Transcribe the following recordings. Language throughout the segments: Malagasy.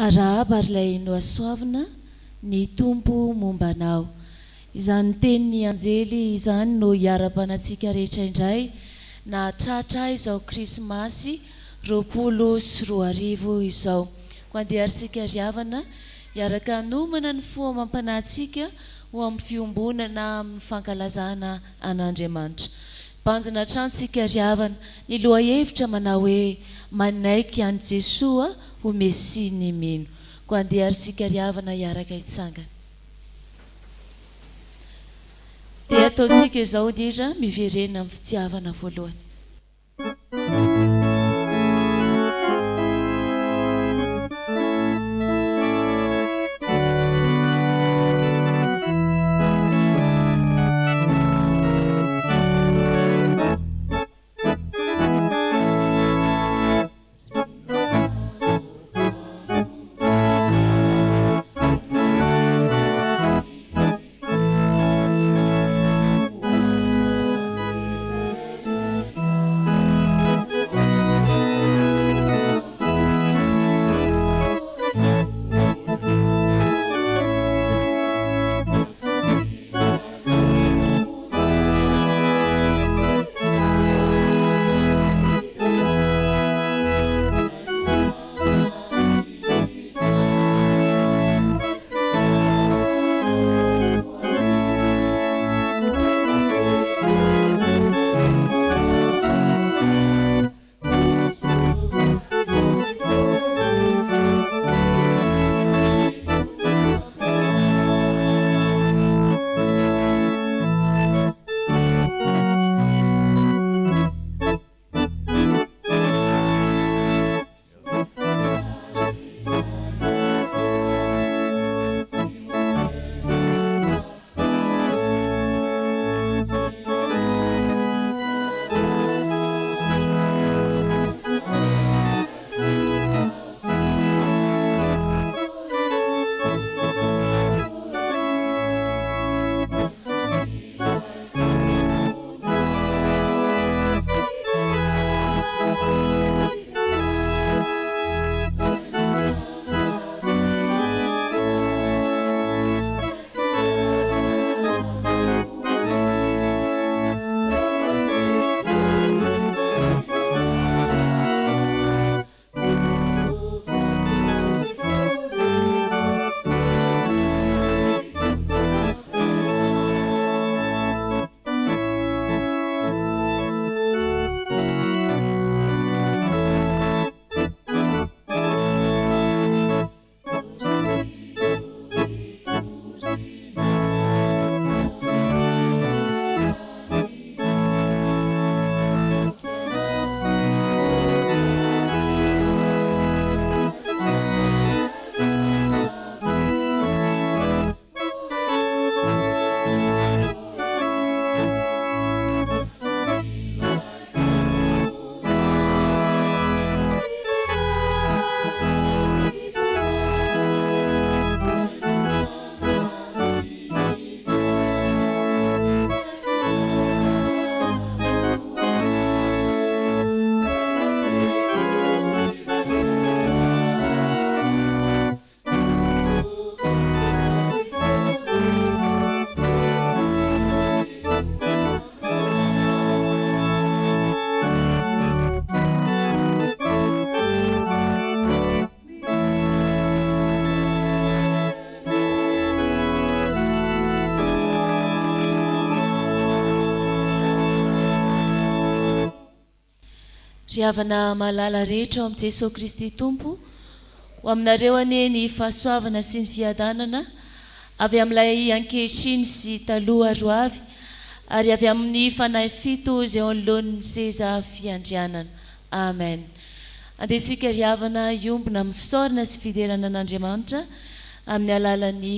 arahaba ary ilay noasoavina ny tompo mombanao. Izany tenin'ny anjely izany no hiara-panantsika rehetra indray na tratra izao krismasy 2024 izao. Ko andeha arisika riavana hiaraka nomana ny foamam-panantsika ho amin'ny fiombonana amin'ny fankalazana an'Andriamanitra. Banjina trantsika riavana ny lohahevitra manao hoe manaiky an Jesoa ho Mesia ny mino. Ko andeha arisika riavana hiaraka hitsangana. Dia ataontsika izao dira miverena amin'ny fitiavana voalohany. Riavana malala rehetra ao amin'ny Jesosy Kristy Tompo, ho aminareo anie ny fahasoavana sy ny fiadanana avy amin'ilay ankehitriny sy taloha roavy ary avy amin'ny fanahy fito izay ao anoloan'ny seza fiandrianana. Amen. Andesika riavana iombona amin'ny fisaorana sy fiderana an'Andriamanitra amin'ny alalan'ny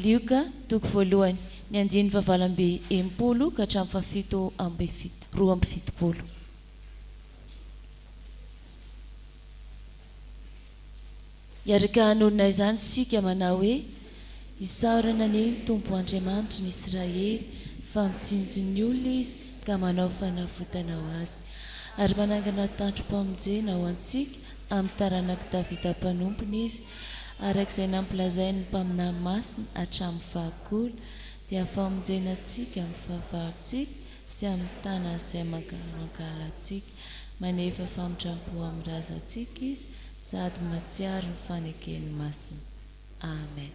Lioka toko voalohany ny 9:80 ka hatramin'ny 7:70. Iaraka hanonona izany sika manao hoe isaorana ny Tompo Andriamanitra ny Israely fa mitsinjo ny olona izy ka manao fanafotana ho azy ary manangana tandro-pamonjena ho antsika amin'ny taranaka Davida mpanompony izy arak'izay nampilazainy ny mpaminany masina hatramin'ny fahakolo dia famonjenantsika amin'ny fahavalontsika sy amin'ny tanany izay mankalantsika manefa famindrampo amin'ny razantsika izy sady matsiaro ny fanekeny masina. Amen.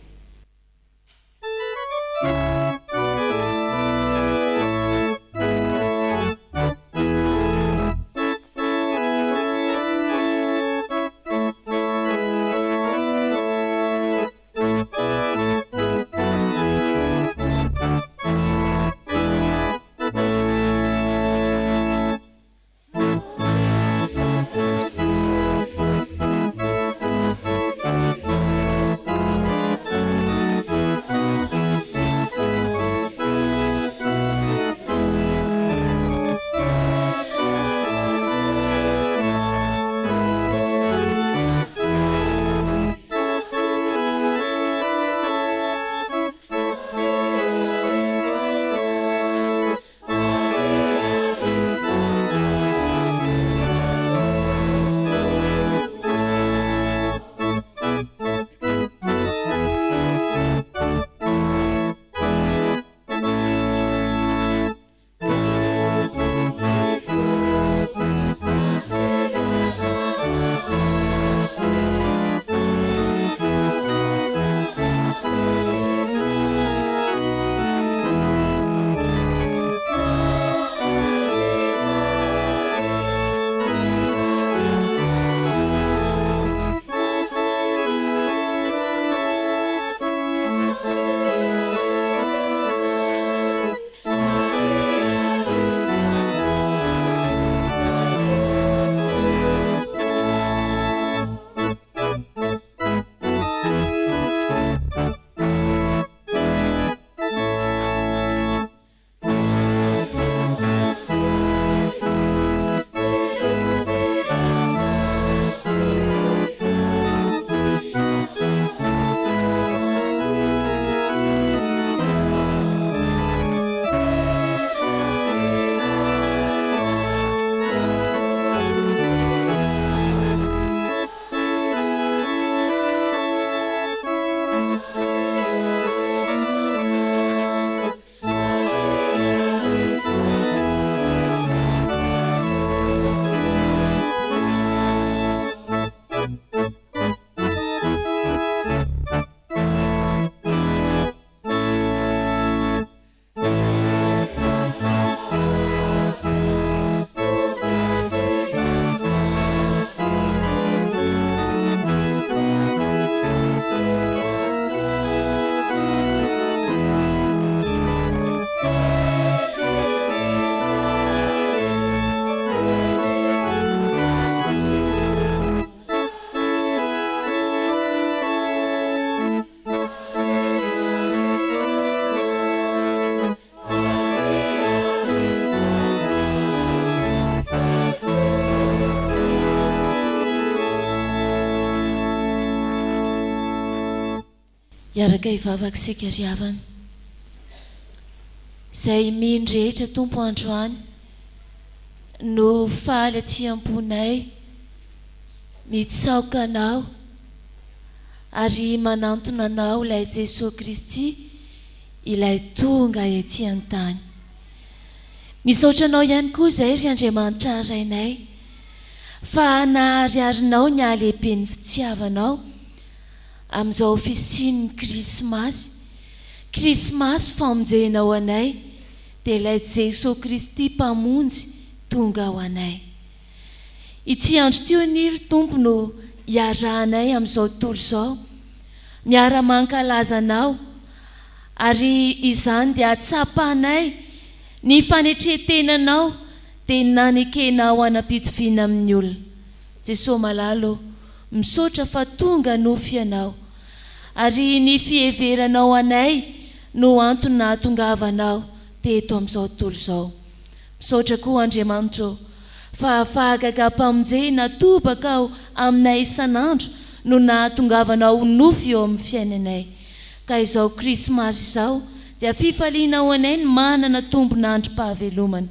Iaraka ivavakisika ry havana izay mindrehetra tompo androany no faly aty-amponay mitsaoka anao ary manantona anao ilay Jesosy Kristy ilay tonga ety an-tany. Misaotra anao ihany koa izay ry Andriamanitra rainay fa nahariarinao ny ahalehiben'ny fitiavanao amin'izao ofisian'ny Krismasy famonjenao anay dia ilay Jesosy Kristy mpamonjy tonga ho anay. Ity andro teo niry Tompo no iarahanay amin'izao tontolo izao, miara-mankalaza anao ary izany dia atsapanay ny fanetretenanao dia nanekenao anam-pitoviana amin'ny olona. Jesosy malalo misaotra fa tonga nofy ianao ary ny fiheveranao anay no antony nahatongavanao teto amin'izao tontolo izao. Misaotra koa Andriamanitra fa afahaka mpamonjena tobaka ao aminay isan'andro no nahatongavanao nofy eo amin'ny fiainanay. Ka izao Krismasy izao dia fifalianao anay ny manana tombon'androm-pahavelomana.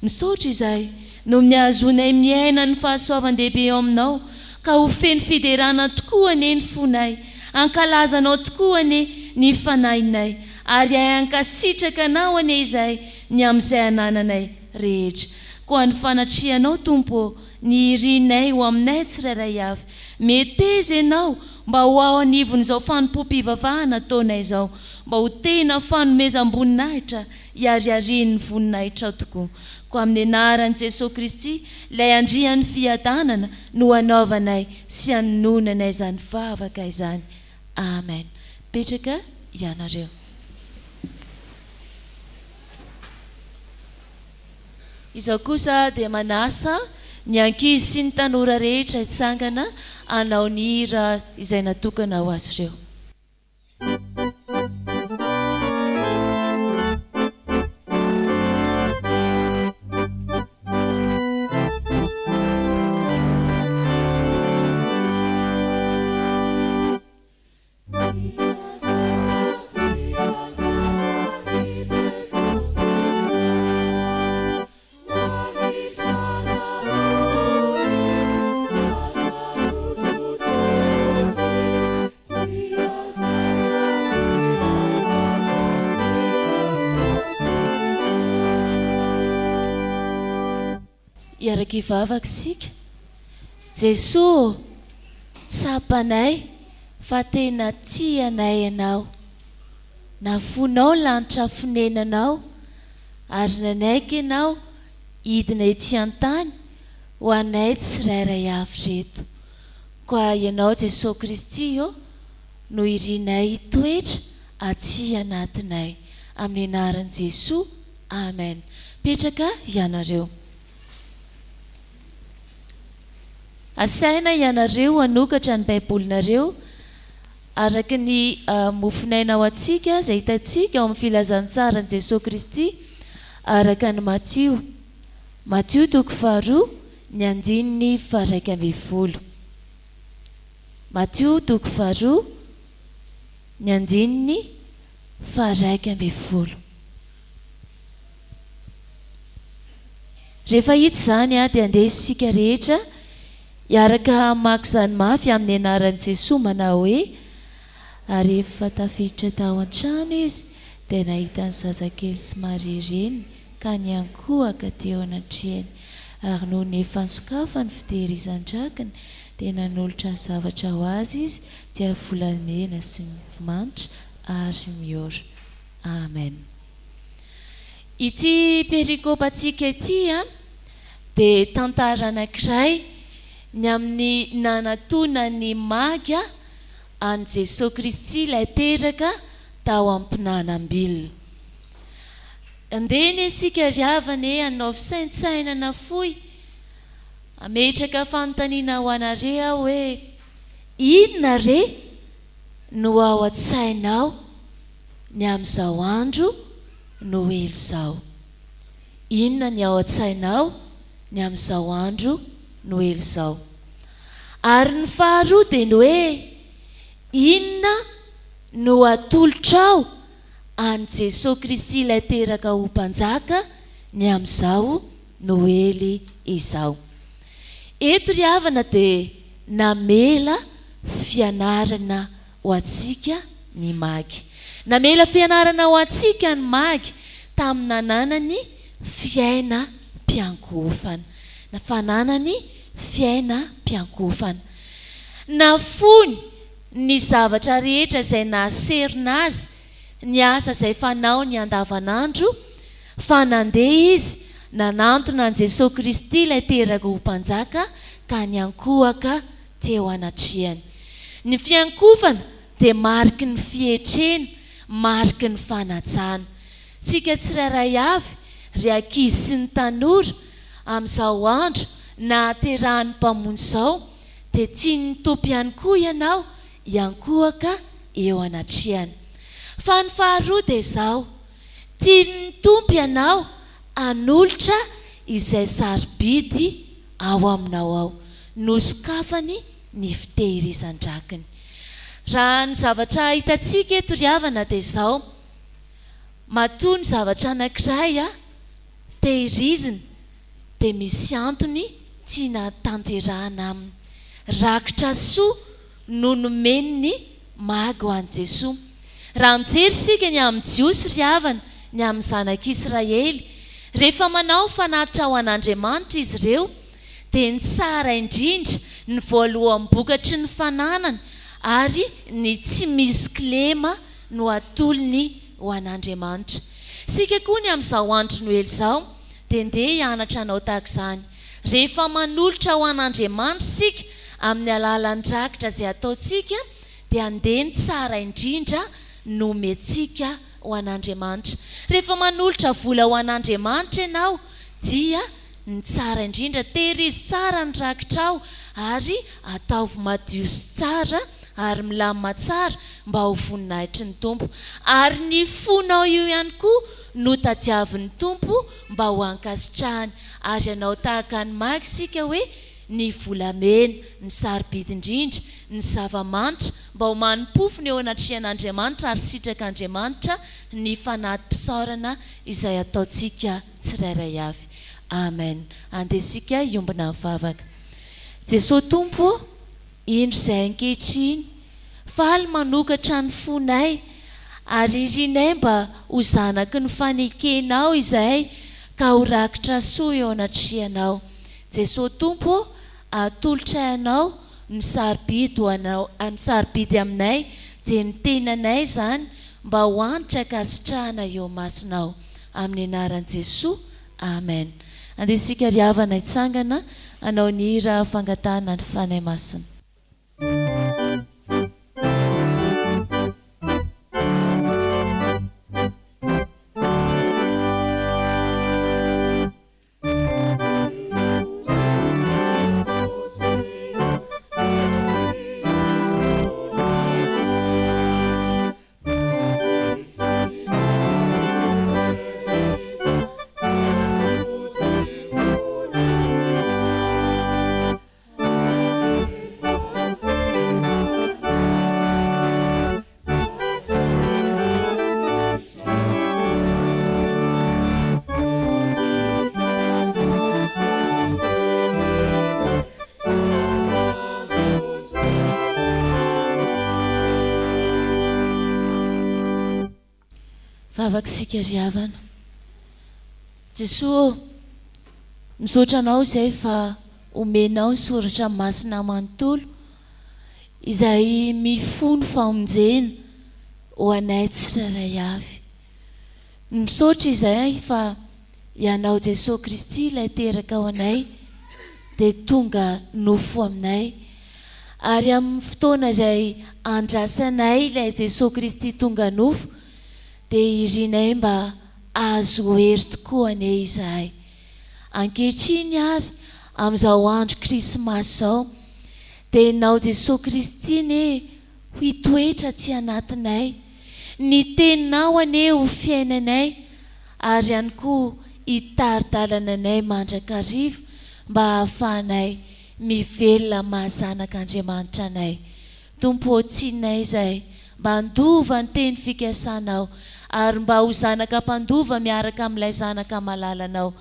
Misaotra izay no miazonay miaina ny fahasoavan-dehibe eo aminao ka ho feno fiderana tokoa ane ny fonay, ankalazanao tokoa ane ny fanahinay, ary ankasitraka anao ane izay ny amin'izay anananay rehetra. Koa ny fanatrianao Tompo ny irinay ho aminay tsirairay avy. Meteza ianao mba ho ao anivon'izao Fanompoam-Pivavahana taonay izao, mba ho tena fanomezam-boninahitra iariarian'ny voninahitra tokoa. Koa amin'ny anaran'i Jesosy Kristy, ilay andrian'ny fiadanana no hanaovanay sy hanonanay izany vavaka izany. Amen. Petraka ianareo. Izao kosa dia manasa ny ankizy sy ny tanora rehetra hitsangana hanao ny hira izay natokana ho azy ireo. Iaraka ivavaka isika. Jesosy, tsapanay fa tena tianay ianao. Nafonao lanitra fonenanao ary nanaiky ianao hidina ety an-tany ho anay tsirairay avy reto. Koa ianao Jesosy Kristy no irinay toetra aty anatinay. Amin'ny anaran'i Jesosy. Amen. Petraka ianareo. Asaina ianareo hanokatra ny baibolinareo araka ny mofinaina ao antsika izay hitantsika ao amin'ny filazantsara ny Jesosy Kristy araka ny Matthieu 2:2 ny andininy 1:20. Matthieu 2:2 ny andininy 1:20. Rehefa hita izany dia andeha isika rehetra iaraka maka izany mafy amin'ny anaran'i Jesosy manao hoe: ary efa tafiditra tao an-trano izy dia nahita ny zazakely sy Maria ireny ka niankohaka teo anatrehany, ary noho ny efa nisokafany fitehirizan-drakany dia nanolotra ny zavatra ho azy izy dia volamena sy manitra ary miora. Amen. Ity perikopantsika ity dia tantara anankiray ny amin'ny nanantonany maga an Jesosy Kristy ilay teraka tao am-pinanam-bilona. Andeny isika riavana hanao fisaintsainana fohy, ametraka fanontaniana ho anareo aho hoe inona re no ao an-tsainao ny amin'izao andro Noely izao? Inona ny ao an-tsainao ny amin'izao andro Noely izao? Ary ny faharoa dia ny hoe inona no atolotrao an Jesosy Kristy ilay teraka ho mpanjaka ny amin'izao Noely izao? Eto ry havana dia namela fianarana ho antsika ny magy. Namela fianarana ho antsika ny magy tamin'ny nananany fiainam-piankofana. Fananany fiainam-piankofana. Nafony ny zavatra rehetra izay nahaserina azy, ny asa izay fanao ny andavanandro, fa nandeha izy nanantona an Jesosy Kristy ilay teraka ho mpanjaka ka niankohaka teo anatrehany. Ny fiankofana dia mariky ny fietrena, mariky ny fanajana. Tsika tsirairay avy ry ankizy sy ny tanora amin'izao andro na aterahan'ny mpamono izao dia tiany tompy ihany koa ianao iankohaka eo anatrehany. Fa ny faharoa dia izao: tiany tompy ianao hanolotra izay sarobidy ao aminao ao, nosokafany ny fitehirizan-drakany. Raha ny zavatra hitantsika eto ry havana dia izao: matoa ny zavatra anankiray tehirizina dia misy antony tiana tanterahana aminy. rakitra soa no nomeny ny maga ho an'i Jesosy. Raha mijery sika ny amin'ny jiosy ry havana ny amin'ny zanak'Israely, rehefa manao fanatitra ho an'Andriamanitra izy ireo, dia ny tsara indrindra ny voalohany bokatry ny fananana ary ny tsy misy kilema no atolony ho an'Andriamanitra. Sika koa ny amin'izao andro noely izao dia ndeha hianatra anao tahaka izany. Rehefa manolotra ho an'Andriamanitra sika amin'ny alalan'ny rakitra izay ataontsika, dia andeha ny tsara indrindra no mentsika ho an'Andriamanitra. Rehefa manolotra vola ho an'Andriamanitra ianao, dia ny tsara indrindra tehirizy tsara ny rakitrao ary ataovy madio sy tsara ary milamina tsara mba ho voninahitry ny Tompo. Ary ny fonao io ihany koa no tadiavin'ny Tompo mba ho ankasitrahany. Ary ianao tahaka ny maga sika hoe ny volamena, ny sarobidy indrindra, ny zava-manitra mba ho manimpofony eo anatrihan'Andriamanitra ary sitrak'Andriamanitra ny fanatim-pisaorana izay ataontsika tsirairay avy. Amen. Andesika iombona mivavaka. Jesosy Tompo, indro izay ankehitriny, faly manokatra ny fonay ary irinay mba ho zanaky ny fanekenao izahay ka ho rakitra soa eo anatrihanao. Jesosy Tompo, atolotra ianao ny sarobidy aminay dia ny tenanay izany mba ho antitra kasitrahana eo masinao. Amin'ny anaran'i Jesosy. Amen. Andesika ry havana hitsangana anao ny hira fangatahana ny fanahy masina. Vavakisika ry havana. Jesosy, misaotra anao izay fa omenao ny soratra masina manontolo izay mifono famonjena ho anay tsirairay avy. Misaotra izay fa ianao Jesosy Kristy ilay teraka ho anay dia tonga nofo aminay. Ary amin'ny fotoana izay andrasanay ilay Jesosy Kristy tonga nofo, dia irinay mba azo hery tokoa ane izahay. Ankehitriny ary amin'izao andro krismasy izao, dia ianao Jesosy Kristy ne hitoetra aty anatinay, ny teninao ane ho fiainanay ary ihany koa hitaridalana anay mandrakariva mba hahafahanay mivelona mahazanak'Andriamanitra anay. Tompo tsinay izay mba handova ny teny fikasanao ary mba ho zanaka mpandova miaraka amin'ilay zanaka malalanao.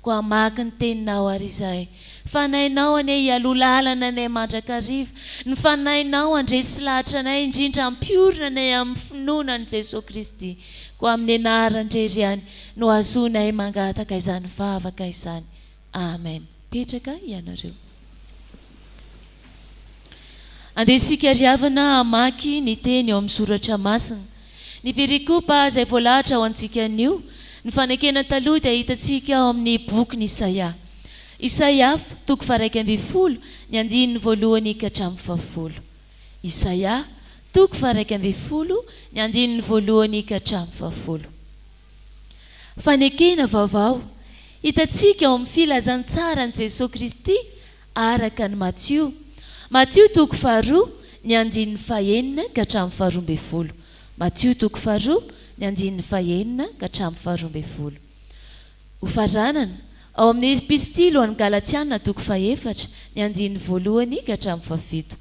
Koa maka ny teninao ary izay. Fanahinao ane hialolalana anay mandrakariva. Ny fanahinao andresy lahatra anay indrindra ampiorina anay amin'ny finoana ny Jesosy Kristy. Koa amin'ny anaran-drery ihany no azonay mangataka izany vavaka izany. Amen. Petraka ianareo. Andesika ry havana hamaky ny teny eo amin'ny soratra masina. Ny perikopa izay voalahatra ao antsika anio, ny fanekena taloha dia hitantsika ao amin'ny boky Isaia. Isaia 1:20 ny andininy voalohany ka hatramin'ny 20. Isaia 1:20 ny andininy voalohany ka hatramin'ny 20. Fanekena vaovao hitantsika ao amin'ny filazantsara ny Jesosy Kristy araka ny Matthieu. Matthieu 2:2 ny andininy 9 ka hatramin'ny 12. Matthieu 2:2 ny andininy 9 ka hatramin'ny 12. Ho faranana ao amin'ny epistily ho an'ny Galatiana 4 ny andininy voalohany ka hatramin'ny 7.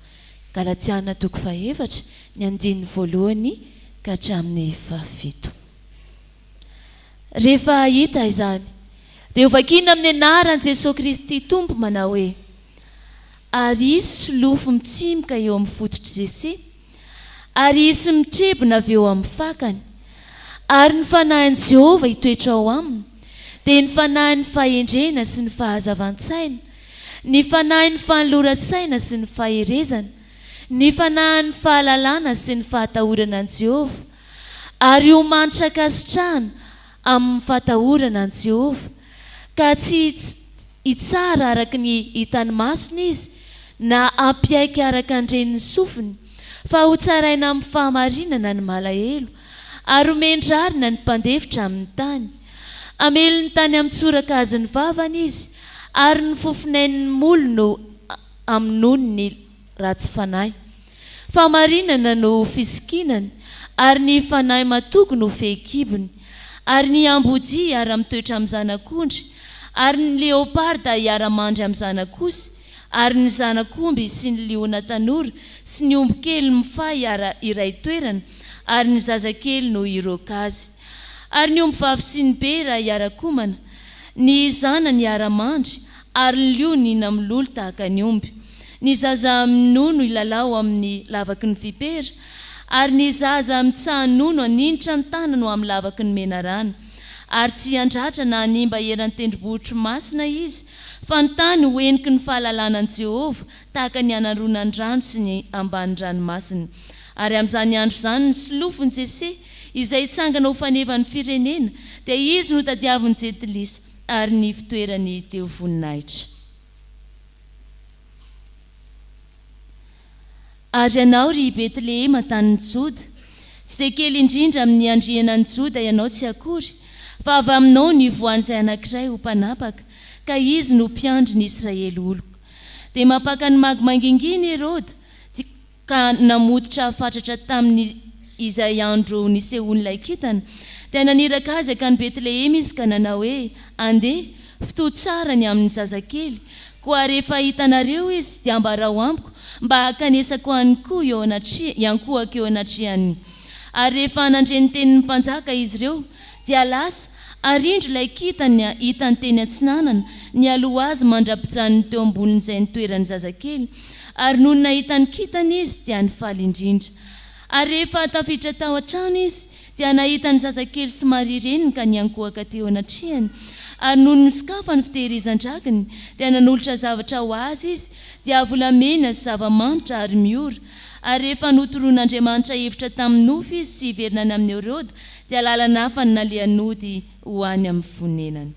Galatiana 4 ny andininy voalohany ka hatramin'ny 7. Rehefa hita izany dia ho vakiana amin'ny anaran'i Jesosy Kristy Tompo manao hoe: ary isy solofo mitsimika eo amin'ny fototr' Jesy, ary isy mitrebona avy eo amin'ny fakany. Ary ny fanahin'i Jehova hitoetra ao aminy, dia ny fanahin'ny fahendrena sy ny fahazavan-tsaina, ny fanahin'ny fanoloran-tsaina sy ny faherezana, ny fanahin'ny fahalalana sy ny fahatahorana an'i Jehova, ary ho manitra kasitrahana amin'ny fahatahorana an'i Jehova, ka tsy hitsara araka ny hitany masony izy, na ampiaiky araka ny reniny sofiny, fa ho tsaraina amin'ny fahamarinana ny malahelo, ary homendrarina ny mpandefitra amin'ny tany. Amelo ny tany amin'ny tsoraka azy ny vavany izy, ary ny fofinain'ny molony amin'ny nonony ratsy fanahy. Fahamarinana no fisikinany, ary ny fanahy matoky no fehikibony, ary ny ambody hiara-mitoetra amin'ny zanak'ondry, ary ny leoparda hiara-mandry amin'ny zanak'osy, ary ny zanak'omby sy ny liona tanora sy ny omby kely mifahy iray toerana, ary ny zazakely no hiroaka azy. Ary ny omby vavy sy ny bera hiara-komana, ny zanany hiara-mandry, ary ny liona hina amin'ny lolo tahaka ny omby. Ny zaza minono hilalao amin'ny lavaky ny vipera, ary ny zaza mitsaha-nono haninditra ny tanany ho amin'ny lavaky ny menarana. Ary tsy handratra na hanimba eran'ny tendrombohitry masina izy, fa ny tany ho eniky ny fahalalanan'i Jehova, tahaka ny anaronany rano sy ny ambanin'ny ranomasina. Ary amin'izany andro izany ny solofony Jesy, izay hitsangana ho fanevany firenena, dia izy no tadiavin'ny jetilisa, ary ny fitoerany teo voninahitra. Ary ianao ry Betlehema tanin'ny Joda, tsy dia kely indrindra amin'ny andrianan'ny Joda ianao tsy akory, fa avy aminao ny voan'izay anankiray ho mpanapaka, ka izy no mpiandry ny Israely oloko. Dia mampaka ny magy manginginy Herôda, ka namototra fatratra tamin'ny izay andro nisehoany ilay kintana, dia naniraka azy ka ny Betlehema izy ka nanao hoe, andeha, fitoy tsara ny amin'ny zazakely, koa rehefa hitanareo izy dia ambarao amiko, mba hakanesako ihany koa eo anatrehany. Ary rehefa nandreny tenin'ny mpanjaka izy ireo, dia lasa arindro ilay kintana hitany teny antsinanana, ny aloha azy mandrapijanony teo ambonin'izay nitoeran'ny zazakely, ary noho nahitany kintana izy dia nifaly indrindra. Ary rehefa tafiditra tao an-trano izy, dia nahitany zazakely somary reniny ka niankohaka teo anatrehany. Ary noho nosokafany fitehirizan-drakiny, dia nanolotra zavatra ho azy izy, dia volamena sy zava-manitra ary miora. Ary rehefa notoroan'Andriamanitra hevitra tamin'ny nofy izy sy hiverinany amin'ny Herôda, dia lalana hafa ny nalehan'ody ho any amin'ny fonenany.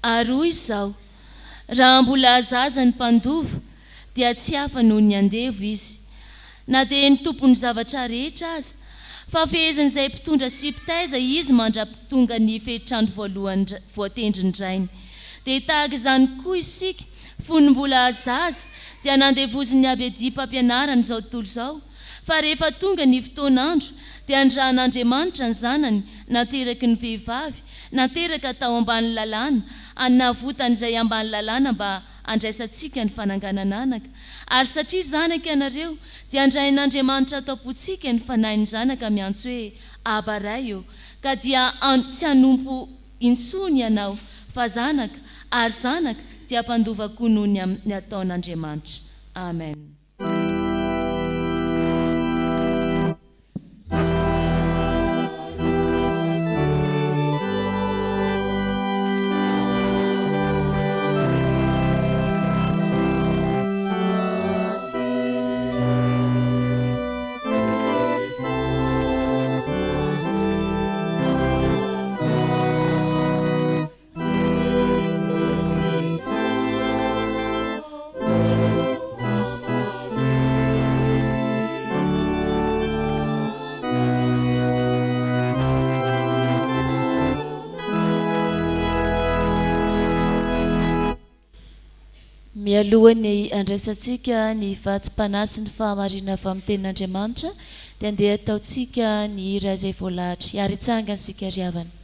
Ary hoy izao, raha mbola zaza ny mpandova, dia tsy hafa noho ny andevo izy, na dia ny tompony zavatra rehetra aza, fa fehezin'izay mpitondra sy mpitaiza izy mandra-tonga ny fehitrandro voalohany voatendrin-drainy. Dia tahaka izany koa isika, fony mbola zaza, dia nandevoziny aby ady mpampianarana izao tontolo izao, fa rehefa tonga ny fotoan'andro, dia andrahan'Andriamanitra ny zanany, nateraky ny vehivavy, nateraka tao ambany lalàna, anavotan'izay ambany lalàna mba andraisantsika ny fananganana anaka. Ary satria zanaka ianareo, dia andrain'Andriamanitra atapo-tsika ny fanahin'ny zanaka miantso hoe abaray eo, ka dia tsy hanompo intsony ianao, fa zanaka, ary zanaka dia mpandova koa noho ny ataon'Andriamanitra. Amen. Mialohany andraisantsika ny vatsim-panahy sy ny fahamarinana avy amin'ny tenin'Andriamanitra, dia andeha ataontsika ny hira izay voalahatra. Hiara hitsangana isika ry havana.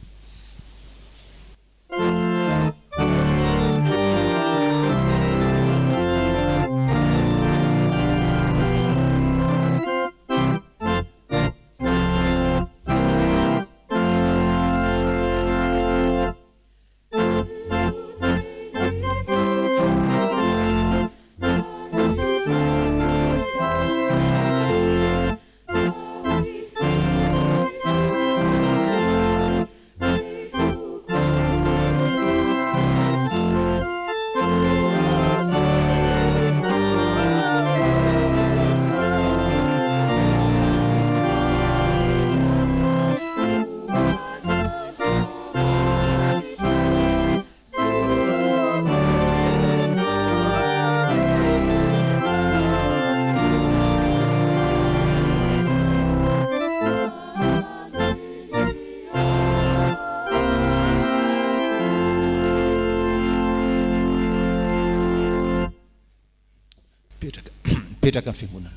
mipetraka amin'ny fiangonana.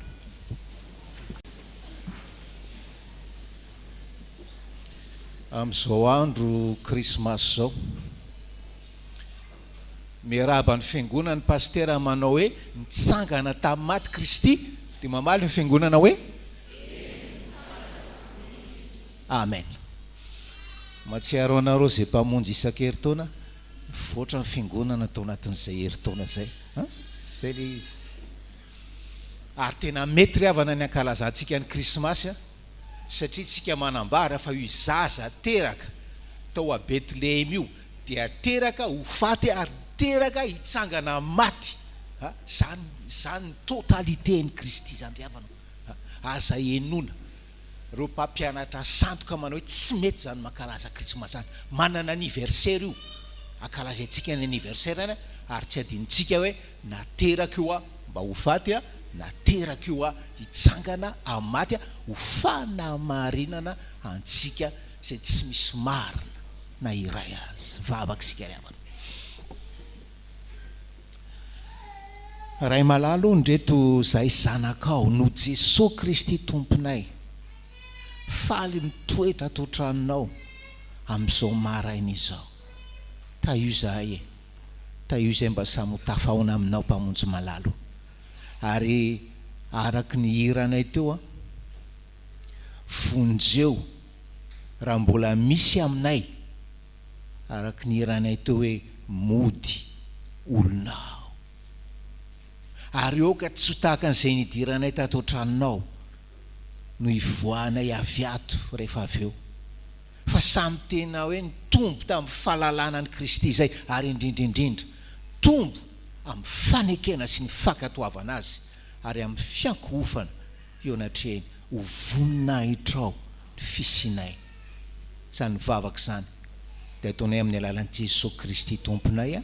Amin'izao andro krismasy zao, miaraba ny fiangonana pastera manao hoe nitsangana tamin'ny maty Kristy, dia mamaly ny fiangonana hoe amen. Matsiaro anareo zay mpamonjy isan-keritaona, mivoatra ny fiangonana tao anatin'izay heritaona zay. Zay le izy. Ary tena mety ry havana ny ankalazantsika ny krismasy, satria tsika manambara fa io zaza teraka tao a Betlehemy io dia teraka ho faty ary teraka hitsangana maty. Zany totalité ny Kristy zany ry havana. Aza enona reo mpampianatra sandoka manao hoe tsy mety zany mankalaza krismasy zany. Manana anniversaire io, ankalazaintsika ny anniversaire any, ary tsy adinitsika hoe nateraka io mba ho faty, nateraka io hitsangana amaty, ho fanamarinana antsika zay tsy misy marina na iray azy. Vavaka sika ry havana. Ray malalo ndreto zahay zanakao, no Jesosy Kristy tomponay faly mitoetra ato tranonao amin'izao maraina izao. Taio zahay taio zay mba samy ho tafaona aminao mpamonjy malalo. Ary araky ny hiranay teo vonjeo raha mbola misy aminay, araky ny hiranay teo hoe mody olonao. Ary eo ka tsy ho tahaka an'izay nidiranay tato tranonao no ivoanay avy ato rehefa avy eo, fa samy tena hoe nitombo tamin'ny fahalalana ny Kristy zay, ary indrindraindrindra tombo amin'ny fanekena sy ny fankatoavana azy, ary amin'ny fiankohofana eo anatrehany ho voninahitra ao ny fisinay. Zany vavaka zany dia ataonay amin'ny alalan'i Jesosy Kristy tomponay.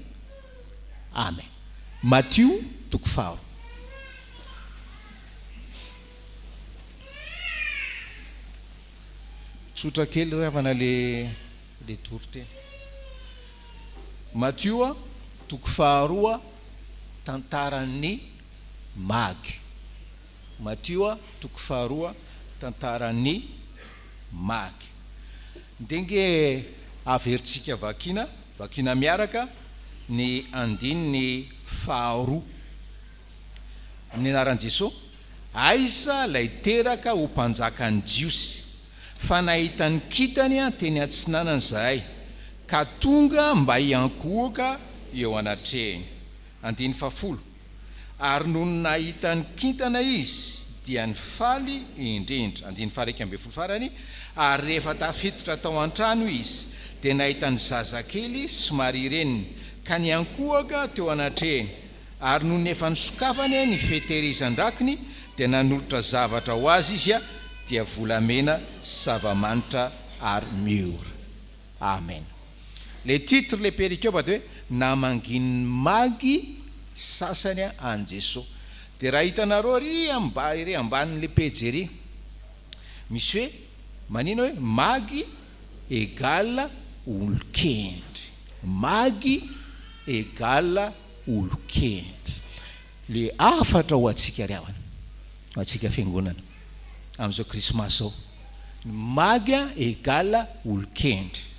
Amen. Matthieu 4. Tsotra kely ravana le toroteny. Matthieu 4 tantaran'ny magy. Matthieu 4 tantaran'ny magy. Ndenge averitsika vakina miaraka ny andininy faharoa. Amin'ny anaran'i Jesosy, aiza lay teraka ho mpanjakany jiosy, fa nahitany kitany teny antsinanany zahay, ka tonga mba hiankohoka eo anatrehany. Andiny fafolo, ary noho nahitany kintana izy dia nifaly indrindra. Andiny faharaiky ambin'ny folo farany, ary rehefa tafiditra tao an-trano izy dia nahitany zazakely somary reniny, ka niankohaka teo anatrehany. Ary noho nefa nisokafany ny fitehirizan-drakiny dia nanolotra zavatra ho azy izy dia volamena, zava-manitra ary miora. Amen. Le titre le perikopata hoe namanginy magy sasany an Jesosy. Dia raha hitanareo ry iry ambanin'le pejy ery, misy hoe manino hoe magy égale olokendry. Magy égale olokendry. Le afatra ho atsika ry havana, ho atsika fiangonana amin'izao krismasy zao. Magy égale olokendry.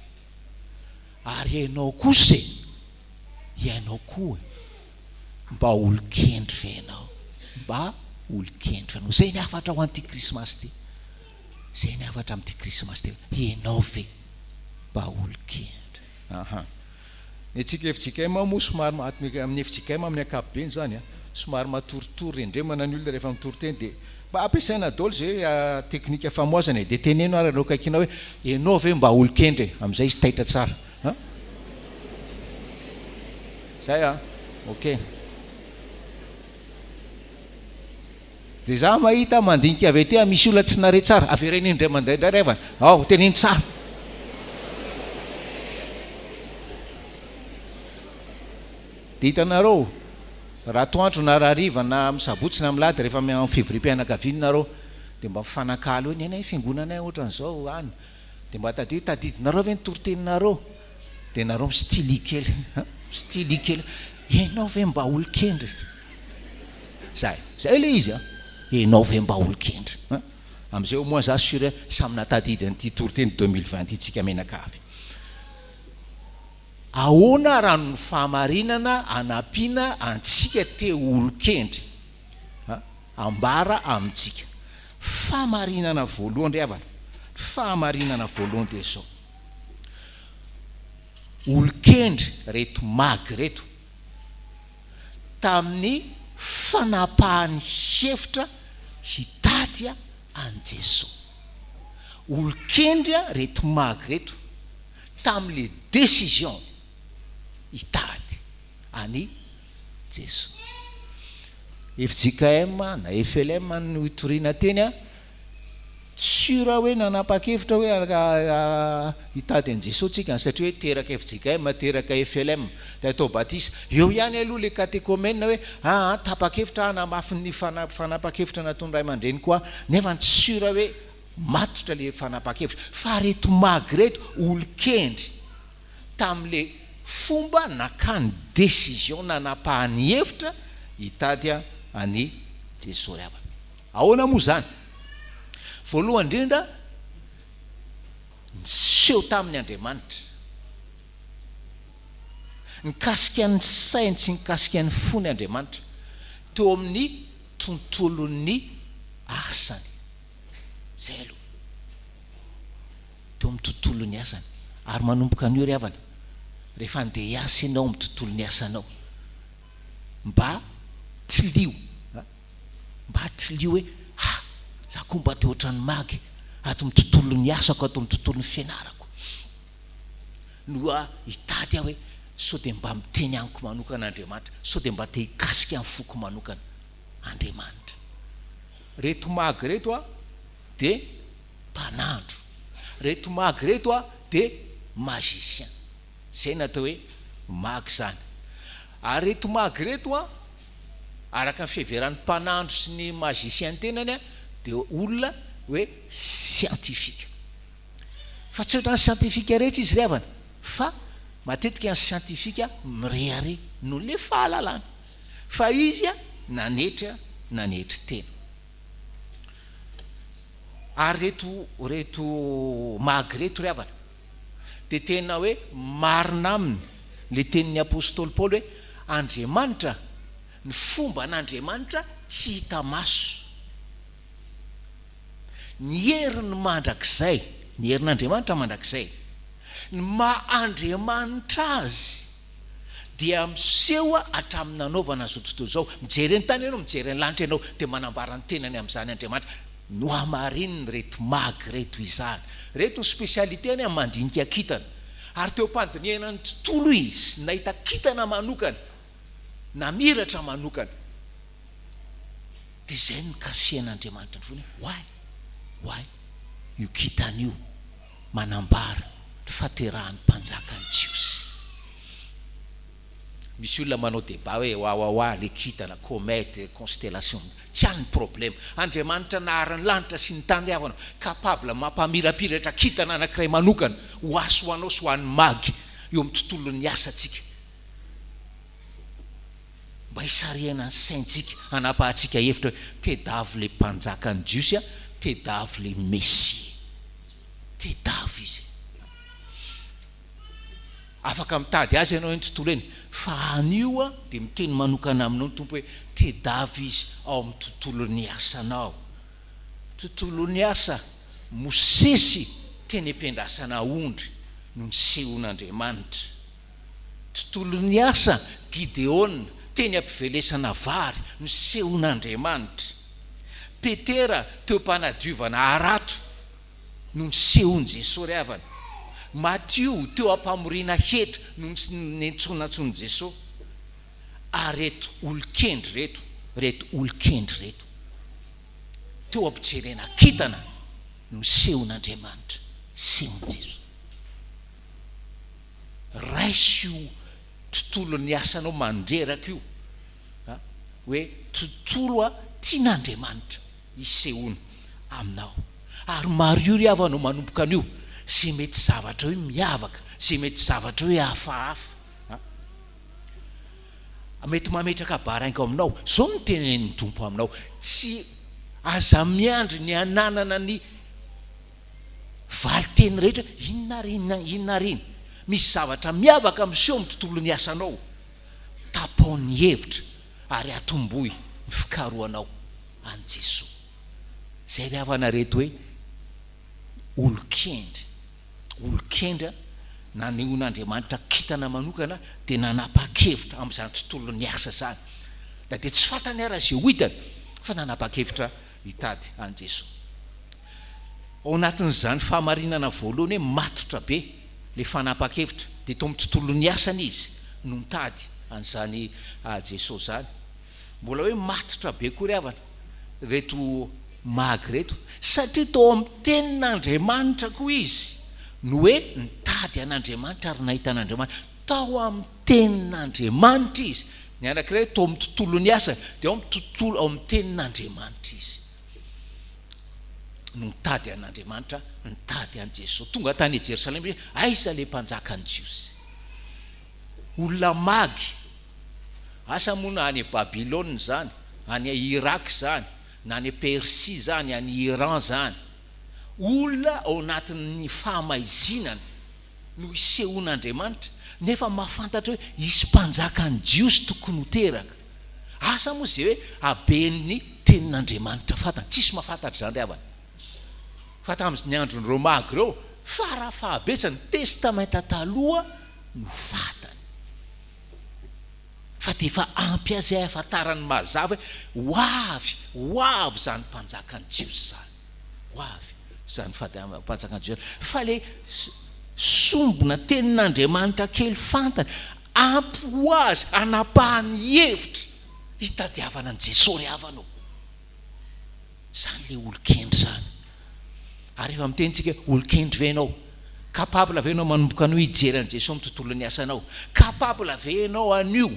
Ary ianao kosa, ianao koa mba olokendry venao, mba olokendry venao. Zay ny afatra ho an'ity krismasy ty. Zay ny afatra amin'ity krismasy ty. Ianao ve mba olokendry. Ny atsika Fjkm moa somary amin'ny Fjkm amin'ny ankapobeny zany somary matoritory rendremana ny olona rehefa mitoriteny, dia mba ampiasaina daholo zay teknika famoazana, dia teneno ary anao kaikina hoe ianao ve mba olokendry, amin'izay izy taitra tsara. Zay ok. Dia za mahita mandinika avy ety misy olona tsy nare tsara, avereniny indray mandeha indray revana, ao teniny tsara. Dia hitanareo, raha toandro na raha hariva na misabotsy na milady rehefa amin'ny fivoriam-pianakaviana nareo, dia mba mifanakalo hoe nenay fiangonanay ohatran'izao any, dia mba tadidinareo ve nitoriteninareo, dia nareo mistily kely, mistily kely, ianao ve mba olokendry. zay le izy enao ve mba olon-kendry am'izay o moa za sure samy natadidy nyity toroteny 2020 itsika menaka avy ahoana rano ny fahamarinana anampiana antsika te olon-kendry ambara amintsika fahamarinana voalohany ry havana fahamarinana voalohany de zao olon-kendry reto magy reto tamin'ny fanapahany hevitra hitady an Jesosy olon-kendry reto magy reto tamin'le décision hitady any Jesosy Fjkm na Fjkm no itoriana teny sura hoe nanapa-kevitra hoe hitady an Jesosy tsika satria hoe teraka Fjkm teraka Fjkm de atao batisa eo ihany aloha le katekomena hoe tapa-kevitra namafy ny fanapa-kevitra nataony ray aman-dreny koa nefa tsy sura hoe matotra le fanapa-kevitra fa reto magy reto olon-kendry tam'le fomba nakany décision nanapahany hevitra hitady any Jesosy ry havana ahoana moa zany voalohany indrindra niseho tamin'ny Andriamanitra nikasika ny sainy sy nikasika ny fony Andriamanitra teo amin'ny tontolon'ny asany zay aloha teo amin'ny tontolon'ny asany ary manomboka an'io ry havana rehefa andeha hiasa ianao amin'ny tontolon'ny asanao mba tilio hoe za koa mba te ohatrany magy ato amin'ny tontolon'ny asako ato amin'ny tontolon'ny fianarako noa hitady hoe sao de mba miteny aniko manokana Andriamanitra sao de mba te hikasika amin'ny foko manokana Andriamanitra reto magy reto de mpanandro reto magy reto de magicien zay natao hoe magy zany ary reto magy reto araka ny fiheveran'ny mpanandro sy ny magicien tenany de olona hoe scientifique fa tsy ohatran'ny scientifique rehetra izy ry havana fa matetika ny scientifique mirehare no le fahalalana fa izy nanetry tena ary reto magy reto ry havana de tena hoe marina aminy le tenin'ny apôstôly Paoly hoe Andriamanitra ny fomba n'Andriamanitra tsy hita maso ny heriny mandrakizay ny herin'Andriamanitra mandrakizay ny maha-Andriamanitra azy dia miseho hatramin'ny nanaovana zao tontolo zao mijery ny tany ianao mijery ny lanitra ianao de manambara ny tenany amin'izany Andriamanitra no hamarininy reto magy reto izany reto ny spécialité any mandinika kitana ary teo am-pandiniana ny tontolo izy nahita kitana manokana na miratra manokana de zay ny kasihan'Andriamanitra ny fony why io kitana io manambara ny faterahan'ny mpanjakany Jiosy misy olona manao débat hoe wa le kitana comète constellation tsy any problème Andriamanitra naharany lanitra sy ny tany havana capable mampamirapiratra kitana anankiray manokana ho aso ho anao sy ho an'ny magy eo amin'ny tontolon'ny asantsika mba hisariana ny saintsika anapahantsika hevitra hoe tedavy le mpanjakany Jiosy tedavy le Messie tedavy izy afaka mitady azy ianao eny tontolo eny fa anio de miteny manokana aminao ny tompo hoe tedavy izy ao amin'ny tontolon'ny asanao tontolon'ny asa Mosesy teny ampiandrasana ondry no nisehon'Andriamanitra tontolon'ny asa Gideona teny ampivelesana vary no nisehon'Andriamanitra Petera teo mpanadiovana arato no nisehony Jesosy ry havana Matthieu teo ampamorina hetra no nentsonantsony Jesosy ary reto olon-kendry reto teo ampijerena kitana no sehon'Andriamanitra sehony Jesosy raisy io tontolon'ny asanao mandreraka io hoe tontolo tian'Andriamanitra isehony aminao ary maro io ry havanao manomboka an'io sy mety zavatra hoe miavaka sy mety zavatra hoe hafahafa mety mametraka barainga aminao. Zao no tenen'ny tompo aminao, tsy aza miandry ny ananana ny valiteny rehetra. Inona reny misy zavatra miavaka miseho amin'ny tontolon'ny asanao, tapaon'ny hevitra ary atomboy ny fikaroanao an Jesosy. Zay ry havana reto hoe olon-kendra na neon'Andriamanitra kitana manokana dia nanapa-kevitra amin'izany tontolon'ny asa zany. Da dia tsy fantany ara zay ho hitany fa nanapa-kevitra hitady an Jesosy. Ao anatin'izany fahamarinana voalohany hoe matotra be le fanapa-kevitra, dia to amin'ny tontolon'ny asany izy no mitady an'izany Jesosy zany. Mbola hoe matotra be koa ry havana reto magy reto, satria tao amin'ny tenin'Andriamanitra koa izy no hoe nitady an'Andriamanitra ary nahita an'Andriamanitra. Tao amin'ny tenin'Andriamanitra izy. Ny anankiray tao amin'ny tontolon'ny asa, dia ao amin'ny tenin'Andriamanitra izy no nitady an'Andriamanitra, nitady an Jesosy. Tonga tany Jerusalema, aiza le mpanjaka ny Jiosy. Olona magy, asa moa na any Babilôna zany, any Irak zany, na any Persia zany, any Iran zany, olona ao anatin'ny fahamaizinana no isehon'Andriamanitra, nefa mahafantatra hoe isy mpanjaka ny Jiosy tokony ho teraka. Asa moa zay hoe aben'ny tenin'Andriamanitra fatana, tsisy mahafantatra zany ry havana. Fa tamin'ny andron'ireo magy ireo, farafahabetsany testamenta taloha no fatany. Fa dia efa ampy azy ahafantarany mazava hoe ho avy zany mpanjaka ny Jiosy zany, ho avy zany mpanjaka ny Jiosy. Fa le sombona tenin'Andriamanitra kely fantany, ampy ho azy anapahany hevitra hitadiavana an Jesosy ry havanao. Zany le olon-kendry zany. Ary efa mitentsika olon-kendry ve ianao? Kapabla ve ianao manomboka anao hijery an Jesosy amin'ny tontolon'ny asanao? Kapabla ve ianao anio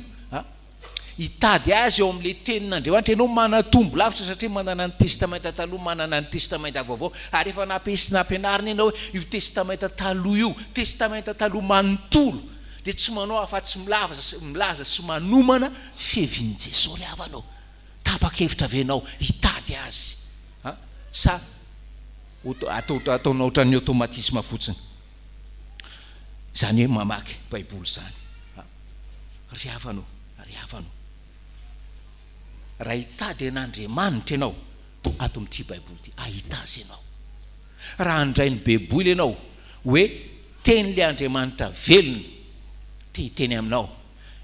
hitady azy eo amin'le tenin'Andriamanitra? Ianao manatombo lavitra satria manana ny testamenta taloha, manana ny testamenta vaovao, ary efa nampianarina ianao hoe io testamenta taloha io, testamenta taloha manontolo, dia tsy manao afa-tsy milaza sy manomana fihevian'i Jesosy ry havanao. Tapa-kevitra ve ianao hitady azy? Sa ataonao ohatran'ny automatisme fotsiny? Zany hoe mamaky Baiboly zany. Ry havanao, raha hitady an'Andriamanitra ianao ato amin'ity Baiboly ity, ahita azy ianao. Raha handray ny baiboly ianao hoe teny le Andriamanitra velona, hiteny aminao,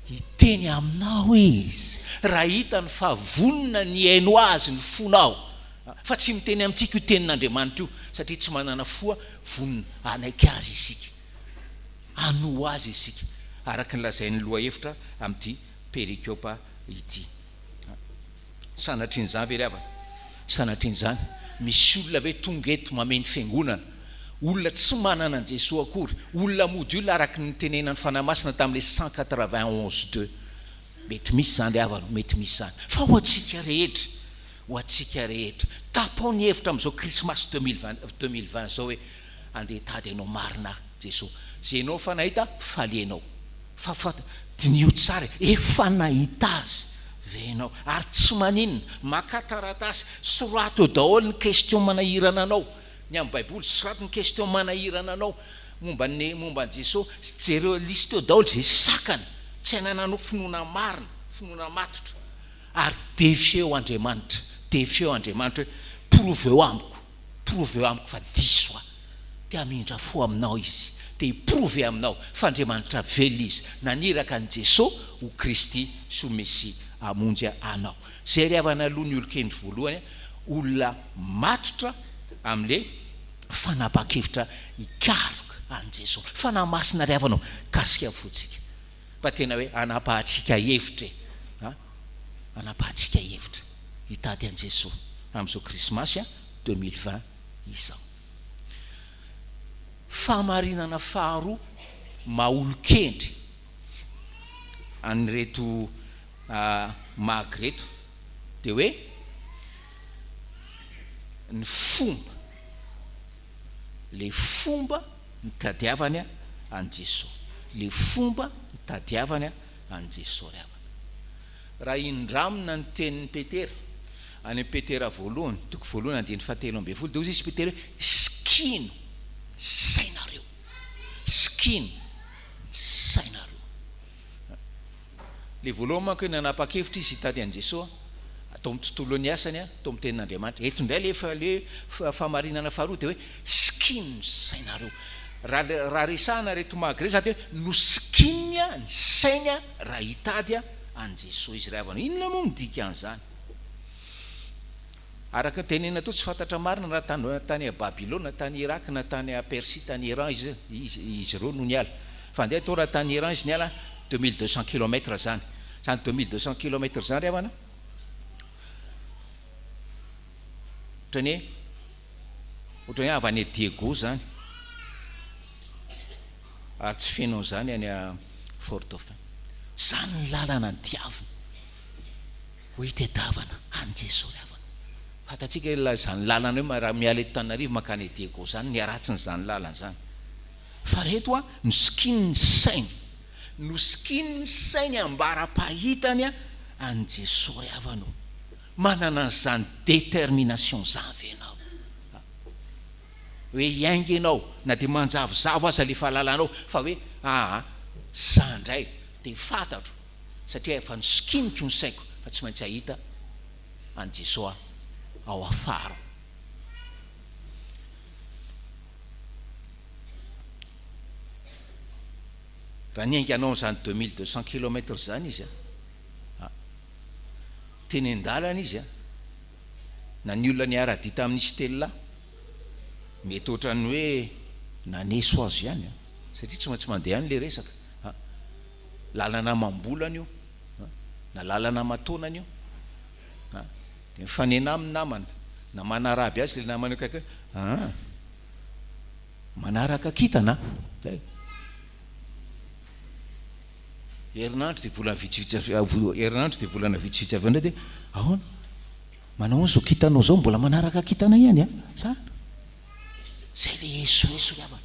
hiteny aminao izy. Raha hita ny favonina ny haino azy ny fonao, fa tsy miteny amintsika io tenin'Andriamanitra io, satria tsy manana foa vonina anaiky azy isika, ano azy isika, araka ny lazain'ny loha hevitra amin'ity perikiopa ity. Sanatrin' zany ve ry havana? Sanatrin' zany misy olona ve tonga eto mameny fiangonana, olona tsy manana an Jesosy akory, olona mody olona araka ny tenenan'ny fanamasina tamin'le 191-2. Mety misy zany ry havana, mety misy zany. Fa ho antsika rehetra tapaony hevitra amin'izao Krismasy 2020 zao hoe andeha tady ianao marina Jesosy. Zay ianao fa nahita, falianao. Fa dinio tsara, efa nahita azy ve ianao, ary tsy maninona, maka taratasy, sorato daholo ny question manahirana anao. Ny amin'ny Baiboly sorato ny question manahirana anao momba ny Jesosy, jereo listy daholo zay sakana, tsy hananao finoana marina, finoana matotra. Ary defio Andriamanitra hoe proveo amiko fa diso dia amindra fo aminao izy, dia iprove aminao fa Andriamanitra velona izy, naniraka an Jesosy ho Kristy sy ho Mesia amonjy anao. Zay ry havana aloha ny olon-kendry voalohany, olona matotra amin'le fanapa-kevitra hikaroka an Jesosy. Fanamasina ry havanao kasika fotsika, fa tena hoe anapahantsika hevitra, anapahantsika hevitra hitady an Jesosy amin'izao Krismasy 2020 izao. Fahamarinana faharoa maha-olon-kendry anyreto magy reto dia hoe ny fomba nitadiavany an Jesosy, le fomba nitadiavany an Jesosy ry havana. raha indramina ny tenin'ny Petera any Petera voalohany toko voalohany andiny fahatelo amby folo de hozy izy Petera skino sainareo skino sainareo le voalohany manko nanapa-kevitra izy hitady an Jesosy atao amin'ny tontolony asany atao amin'ny tenin'Andriamanitra eto indray le famarinana faharoa de hoe skino sainareo raha resahana reto magre za de no skinia ny saina raha hitady an Jesosy izy ravana inona moa midika an'izany araka tenena to tsy fantatra marina raha tany a Babilôna tany Irak na tany a Persia tany Iran izy reo no niala fa ndeha atao raha tany Iran izy niala 2200 km zany 2200 km zany ravana ohatrany avy any Diego zany ary tsy fenao zany any a Fort-Dauphin zany ny lalana ny diavina ho itadiavana an Jesosy ravana fatatsika zany lalana hoe raha miala eto Tananarivo makany Diego zany ny aratsiny zany lalana zany fa reto a no skiny ny sainy ambara-pahitany an Jesosy ravana manana zany détermination zany venao hoe iainga ianao na de manjavozavo aza le fahalalanao fa hoe zandray de fantatro satria efa nosikiniko ny saiko fa tsy maintsy ahita an Jesosy ao afara raha niainga anao zany 2200 km zany izy teny an-dalana izy na ny olona niara-dita amin'isy telona mety ohatrany hoe naneso azo ihany satria tsy maintsy mandeha any le resaka lalana mambolana io na lalana matonana io de mifanena amin'ny namana na manaraby azy le namana kaiky manaraka kitana herinandro de volana vitsivitsy avy de ahoana manao zao kitanao zao mbola manaraka kitana ihany zany zay le esoeso ravana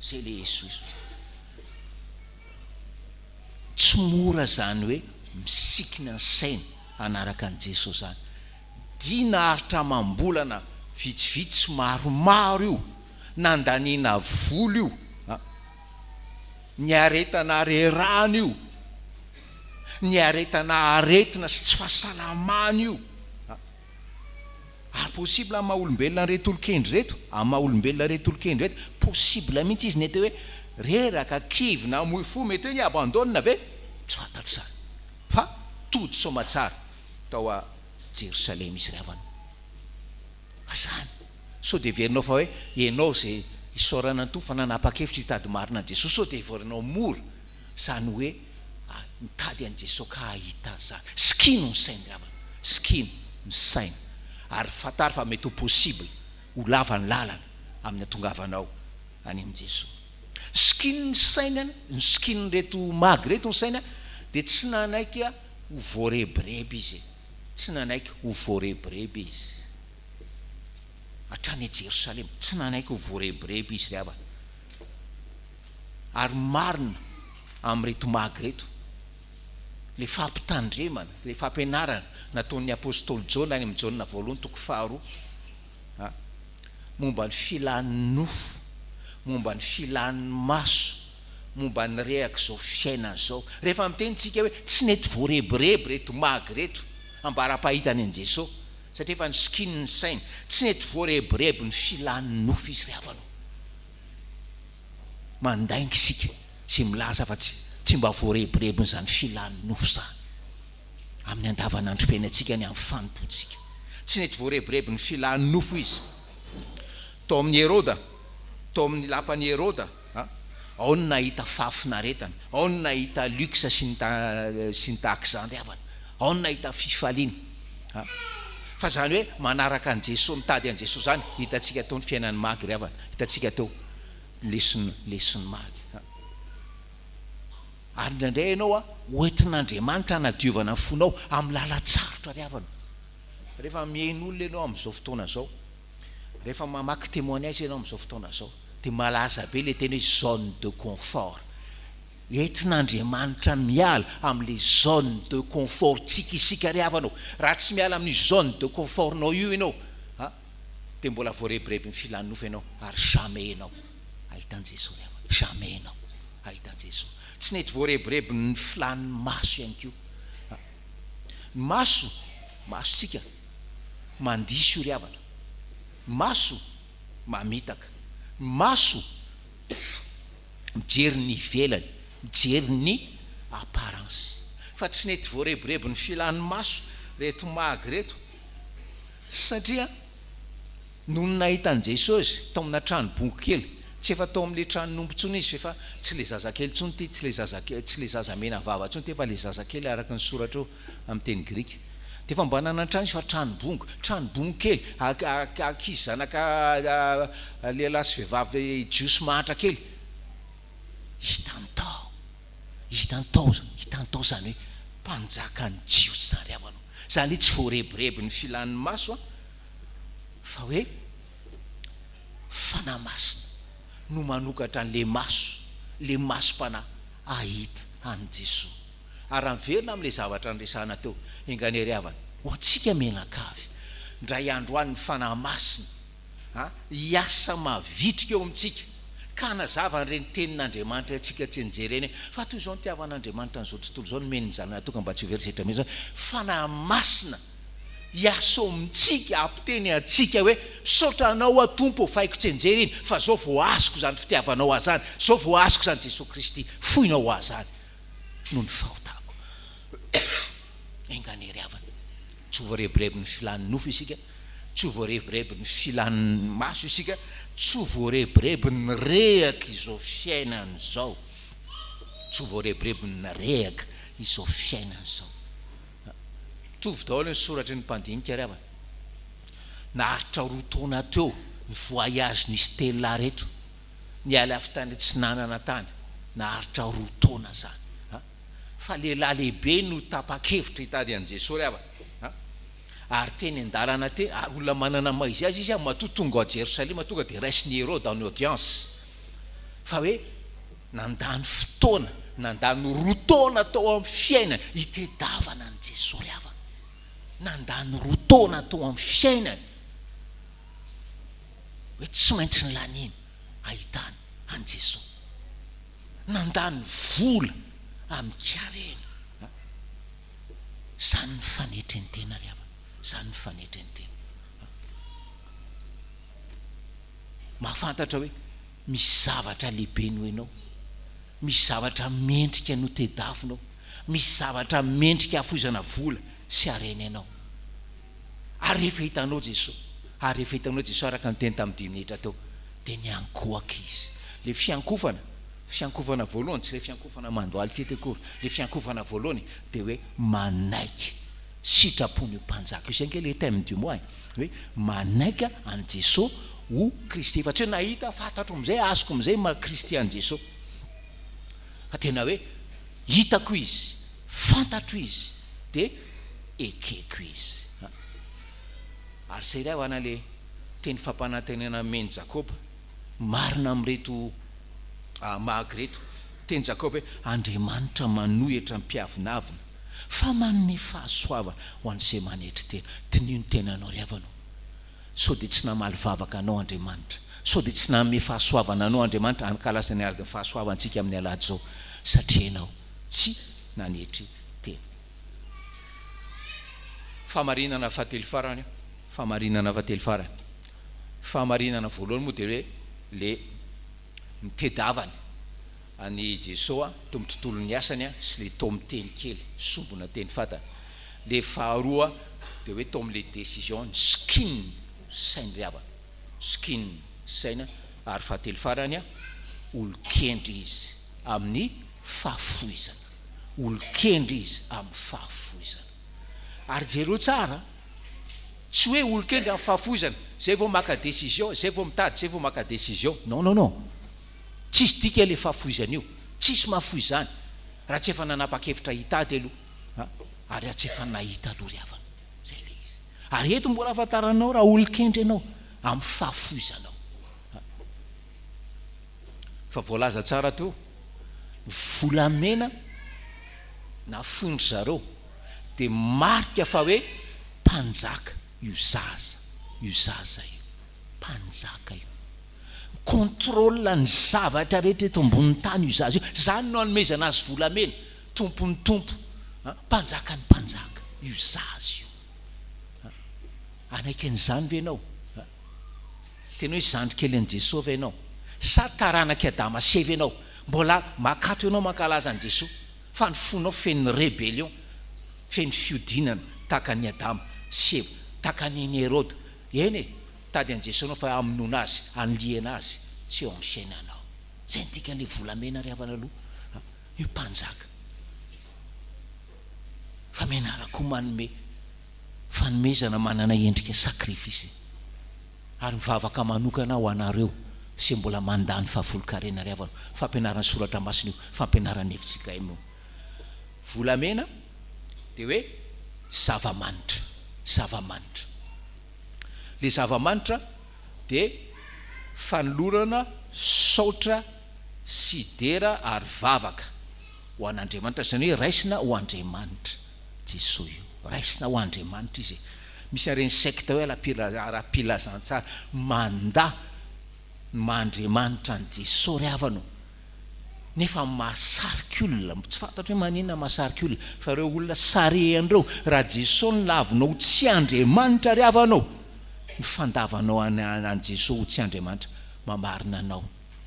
zay le esoeso tsy mora zany hoe misikina ny saina anaraka an Jesosy zany dina haritra mambolana vitsivitsy maromaro io nandaniana volo io ny aretana rerahana io ny aretana aretina sy tsy fahasalamana io ary possible amin'ny maha-olombelona retolokendry reto amin'ny maha-olombelona retolokendry reto possible mihitsy izy nety hoe reraka kivina moy fo mety hoe ny abandonna ve tsy fantatra zany fa tody somatsara tao a Jerosalema izy ravana zany so de verinao fa hoe ianao zay isorana to fa nanapa-kevitra hitady marina an Jesosy so de vorinao mora zany hoe mitady an Jesosy ka ahita zany skino ny saina ravana skino ny saina ary fatary fa mety ho possible ho lava ny lalana amin'ny atongavanao any am Jesosy skino ny saina ny skino reto magy reto ny saina de tsy nanaiky ho voareboreby izy tsy nanaiky ho voareboreby izy hatrany Jerosalema tsy nanaiky ho voareboreby izy ravana ary marina am'reto magy reto le fampitandremana le fampianarana nataon'ny apôstôly Jona any amin'ny Jona voalohany toko faharoa momba ny filan'ny nofo momba ny filan'ny maso momba ny rehaka zao fiainana zao rehefa mitenitsika hoe tsy nety voareboreby reto magy reto ambara-pahitany an Jesosy satria efa ny skiny ny saina tsy nety voareboreby ny filan'ny nofo izy ravana mandainga isika sy milaza fa tsy mba voareboreby zany filan'ny nofo zany amin'ny andavanandrom-piainantsika ny amin'ny fanompoantsika tsy nety voareboreby ny filan'ny nofo izy tao amin'ny Heroda tao amin'ny lapan'ny Heroda ao ny nahita fafinaretana ao ny nahita luxe sy ny tahaka zany ravana ao ny nahita fifaliana fa zany hoe manaraka an Jesosy mitady an Jesosy zany hitatsika tao ny fiainan'ny magy ravana hitatsika tao lesony magy ary ndraindray ianao hoentin'Andriamanitra hanadiovana fonao amin'ny lalatsarotra ravana rehefa mihaino olona ianao amin'izao fotoana zao rehefa mamaky témoignage ianao amin'izao fotoana zao de malaza be le teny hoe zone de confort entin'Andriamanitra miala amin'le zone de confort tsika isika ry havanao. Raha tsy miala amin'ny zone de confortnao io ianao dia mbola voarebireby ny filan'ny nofo ianao, ary jamais ianao ahitan' Jesosy ry havana, jamais ianao ahitan' Jesosy. Tsy nety voarebireby ny filan'ny maso ihany koa. Ny masotsika mandiso io ry havana, maso mamitaka, maso mijery ny ivelany, mijery ny apparence. Fa tsy nety voarebireby ny filan'ny maso reto magy reto, satria noho ny nahitan'i Jesosy tao amina trano bongo kely, tsy efa tao amin'le tranon'ompo tsony izy, fa tsy le zazakely tsony ty, tsy le zaza mena vava tsony ty, fa le zazakely araka ny soratra eo amin'ny teny grika. Dia fa mba nanana trano izy fa trano bongo kely, akizy zanaka lehilahy sy vehivavy jiosy mahatra kely. Hitany tao zany hoe mpanjaka ny jiosy zany ry havanao. Zany hoe tsy voarebireby ny filan'ny maso fa hoe fanamasina no manokatra an'le maso, le masom-panahy ahita an'i Jesosy. Ary miverina amin'le zavatra nyresahana teo, engane ry havana, ho antsika menakavy ndray andro any ny fanahy masina hiasa mavitrika eo amintsika, ka nazava ireny tenin'Andriamanitra atsika tsy nijereny fa toy izao nitiavan'Andriamanitra n'izao tontolo izao nomeny ny zanany atoka mba tsy ho verisetra mihitsy zany. Fanahy masina hiasa amintsika, ampiteny atsika hoe saotra anao a Tompo faiko tsy enjery iny, fa zao vao azoko zany fitiavanao azany, zao vao azoko zany Jesosy Kristy foinao azany noho ny fahotako. Engane ry havana, tsy voarebireby ny filan'ny nofo isika, tsy voarebireby ny filan'ny maso isika, tsy voarebireby ny rehaka izao fiainana izao, tsy voarebireby ny rehaka izao fiainana izao. Tovy daholo ny soratra ny mpandinika ry havana. Naharitra roa taona teo ny voyage ny Stella reto, ny ala avy tany tsy nanana tany, naharitra roa taona zany. Fa lehilahy lehibe no tapa-kevitra hitady an'i Jesosy ry havana. Ary teny an-dalana teny, ary olona manana maizy azy izy matoa tonga à Jerusalema, tonga dia raisiny Hérode en audience. Fa hoe nandany fotoana, nandany roa taona tao amin'ny fiainana hitedavana an'i Jesosy ry havana. Nandany roa taona tao amin'ny fiainany hoe tsy maintsy ny laniny ahitany an'i Jesosy. Nandany vola amin'ny karena. Zany ny fanetry ny tena ry havana, zany ny fanetry ny tena. Mahafantatra hoe misy zavatra lehibe no ianao, misy zavatra mendrika no tedavinao, misy zavatra mendrika hafozana vola sy harena ianao. Ary rehefa hitanao Jesosy, araka ny teny tamin'ny 10 minitra teo, dia niankohaka izy. Le fiankofana voalohany, tsy le fiankofana mandoaly kety akory, le fiankofana voalohany dia hoe manaiky sitrapony mpanjaka. Io saingy le thème du mois hoe manaika an'i Jesosy ho Kristy. Fa tsy hoe nahita fantatro am'izay, azoko am'izay ma-Kristy an'i Jesosy, fa tena hoe hitako izy, fantatro izy, dia ekeko izy. Ary zay ry havana le teny fampanantenana meny Jakoba, marina amin'reto magy reto. Teny Jakoba hoe Andriamanitra manohitra ny mpiavinavina fa manome fahasoavana ho an'izay manetry tena. Tinio ny tenanao ry havanao. Sao dia tsy namaly vavaka anao Andriamanitra, sao dia tsy nanome fahasoavana anao Andriamanitra, ankalasa ny araka ny fahasoavantsika amin'ny alahady zao, satria ianao tsy nanetry tena. Famarinana fahatelo farany, famarinana voalohany moa dia hoe le mitedavany any Jesosy tao amin'ny tontolon'ny asany sy le tao amin'ny teny kely, sombona teny fatana. Le faharoa dia hoe tao amin'le décision ny skin sainy ry havana, skin saina. Ary fahatelo farany olon-kendry izy amin'ny fahafoizana, olon-kendry izy amin'ny fahafoizana. Ary jereo tsara, tsy hoe olon-kendry amin'ny fahafoizana zay vao maka décision, zay vao mitady, zay vao maka décision. Non, tsisy dika le fahafoizana io, tsisy mahafoy zany raha tsy efa nanapa-kevitra hitady aloha, ary raha tsy efa nahita aloha ry havana. Zay le izy. Ary eto mbola afantaranao raha olon-kendry ianao amin'ny fahafoizanao. Fa voalaza tsara to volamena na fondry zareo de marika fa hoe mpanjaka io zaza io mpanjaka io contrôle ny zavatra rehetra eto ambon'ny tany io zaza io zany no anomezana azy volamena tompony tompo mpanjaka ny mpanjaka io zaza io anaiky n'izany ve ianao tena hoe zandrikely an' Jesosy ve ianao sa taranaka Adama sy Eva ianao mbola makato ianao mankalaza an' Jesosy fa ny fonao feno rébellion feno fiodinana taka ny Adama sy Eva taka ny Hérode eny tady an' Jesosy anao fa amonona azy anliana azy tsy eo amin'ny fiainanao zay ntika le volamena ry havana aloha io mpanjaka fa menarako manome fanomezana manana endrika sakrifisy ary mivavaka manokana ho anareo sy mbola mandany fahafolon-karena ry havana fampianarany soratra masina io fampianarany Fjkm io volamena de hoe zavamanitra le zavamanitra de fanolorana saotra sy dera ary vavaka ho an'Andriamanitra zany hoe raisina ho Andriamanitra Jesosy io raisina ho Andriamanitra izy misy areny secte hoe ara-pilazantsara mahandriamanitra ny Jesosy ry havanao nefa mahasariky olona tsy fantatra hoe maninona mahasariky olona fa reo olona sarehandreo raha Jesosy ny lavinao tsy Andriamanitra ry havanao ny fandavanao an Jesosy tsy Andriamanitra mamarina anao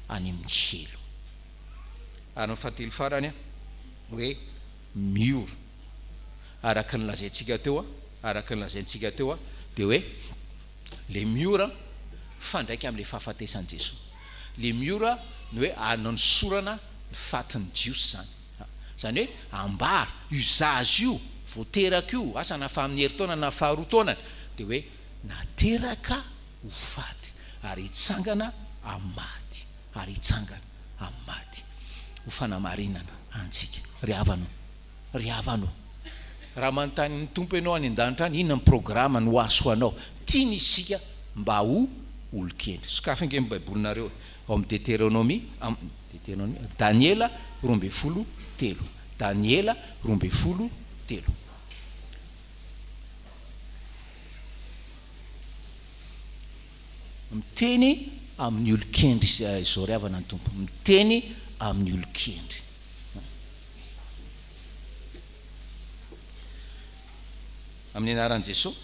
any amin'ny selo ary ny fahatelo farany hoe miora araka ny lazaintsika teo de hoe le miora fandraiky amin'le fahafatesan'i Jesosy le miora ny hoe anansorana ny fatiny jiosy zany hoe ambara io zaza io voateraka io asa na fa amin'ny herintaona na faharoa taonany de hoe nateraka ho faty ary hitsangana amin'ny maty ho fanamarinana antsika ry havanao raha manontany ny tompo ianao any an-danitra any inona ny programma ny hoaso anao tiany isika mba ho olon-kendry sokafa inge amin'ny baibolinareo ao amin'ny Deutéronomie Daniela 12:3 Daniela 12:3 miteny amin'ny olon-kendry izao ry havana ny tompo miteny amin'ny olon-kendry amin'ny anaran'i Jesosy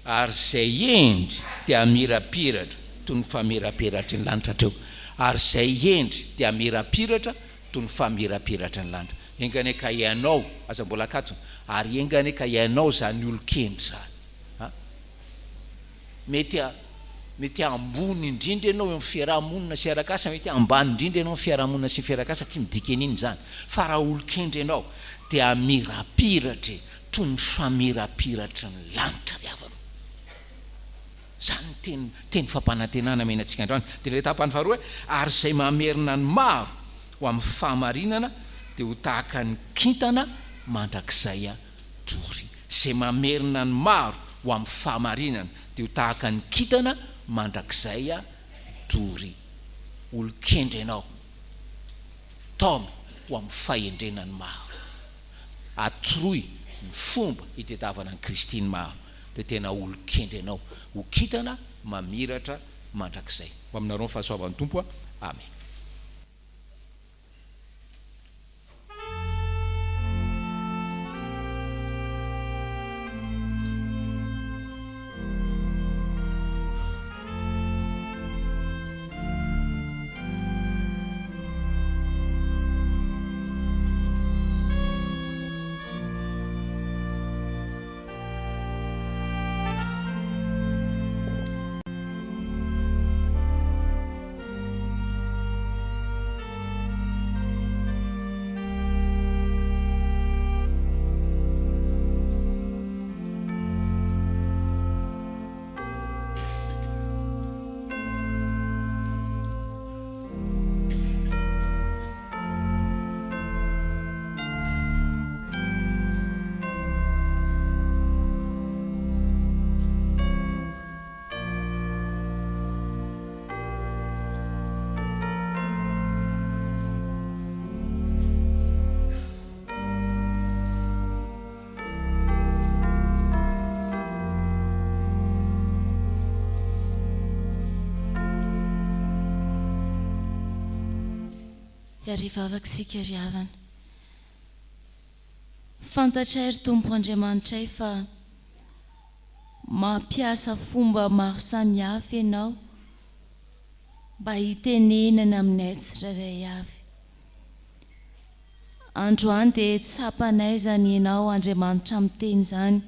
ary zay endry dia mirapiratra toy ny famirapiratry ny lanitra treo ary zay endry dia mirapiratra toy ny famirapiratry ny lanitra engany ka ianao aza mbola akato ary engany ka ianao zany olon-kendry zany mety ambony indrindra ianao amin'ny fiarahamonina sy fiarakasa mety ambany indrindra ianao amin'ny fiarahamonina sy fiarakasa tsy midika an'iny zany fa raha olon-kendry ianao dia mirapiratra toy ny famirapiratry ny lanitra ry havanao zany teny fampanantenana menantsika androany de le tapany faharoa ary zay mamerina ny maro ho amin'ny fahamarinana de ho tahaka ny kintana mandrakizay dory zay mamerina ny maro ho amin'ny fahamarinana de ho tahaka ny kintana mandrakizay dory olon-kendry ianao tome ho amin'ny fahendrenany maro atroy ny fomba hitetavana ny Kristiny maro de tena olon-kendry ianao ho kintana mamiratra mandrakizay ho aminareo ny fahasoavan'ny tompo amen. Iarivavaksika ry havana. Fantatray ry Tompo Andriamanitray fa mampiasa fomba maro samihafa ianao mba hitenenana aminay tsirairay avy. Androany dia tsapanay zany ianao Andriamanitra amin'ny teny zany,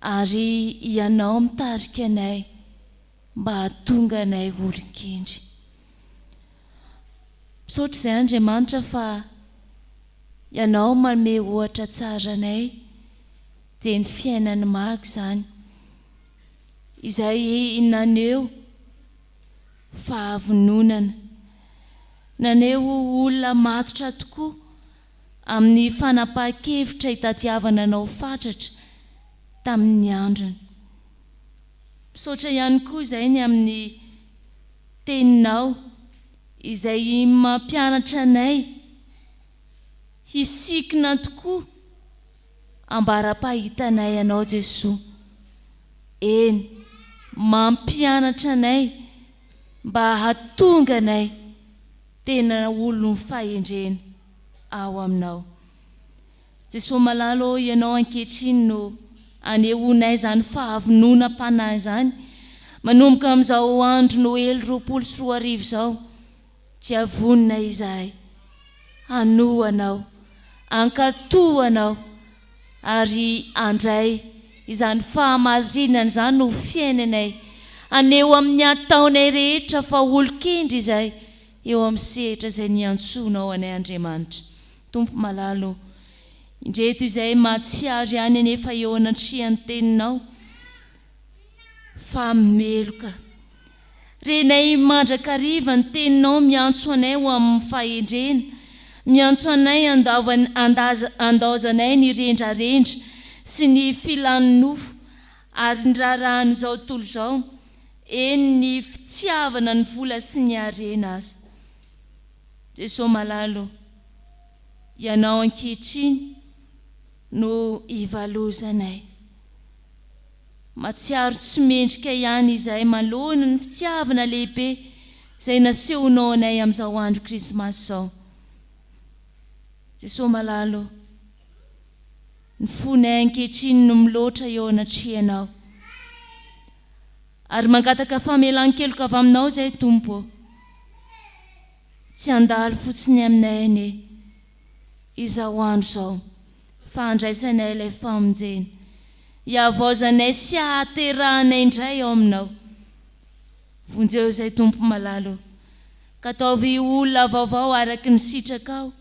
ary ianao mitarika anay mba hahatonga anay olon-kendry. Misaotra izay Andriamanitra fa ianao manome ohatra tsara anay dia ny fiainany magy zany, izay naneo fahavononana, naneo olona matotra tokoa amin'ny fanapahan-kevitra hitadiavana anao fatratra tamin'ny androny. Misaotra ihany koa izay ny amin'ny teninao izay mampianatra anay hisikina tokoa ambara-pahitanay anao Jesoa. Eny, mampianatra anay mba hahatonga anay tena olona fahendrena ao aminao. Jesoa malalo ianao ankehitriny no anehoanay zany fahavononam-panahy zany manomboka amin'izao andro Noely 24 zao, dia vonina izahay hanoanao, ankatoanao ary andray izany fahamarinana zany no fiainanay aneho amin'ny ataonay rehetra fa olon-kendry izay eo amin'ny sehatra izay niantsonao anay Andriamanitra. Tompo malalo, indreto izay mahatsiaro ihany anefa eo anatrihan'ny teninao fa meloka. Renay mandrakariva ny teninao miantso anay ho amin'ny fahendrena, miantso anay andaozanay ny rendrarendra sy ny filan'ny nofo ary ny raran'izao tontolo izao, eny ny fitiavana ny vola sy ny harena azy. Jesoa malalo, ianao ankehitriny no ivalozanay. Matsiaro tsy mendrika ihany izay manoloana ny fitiavana lehibe izay nasehonao anay amin'izao andro Krismasy izao. Jesoa malalo, ny fonay ankehitriny no miloatra eo anatrihanao, ary mangataka famelan-keloka avy aminao izay Tompo. Tsy handalo fotsiny aminay ane izao andro izao, fa handraisanay ilay famonjena, hiavaozanay sy hahaterahanay indray ao aminao. Vonjeo izay Tompo malalo, ka ataovy olona vaovao araky ny sitrakao,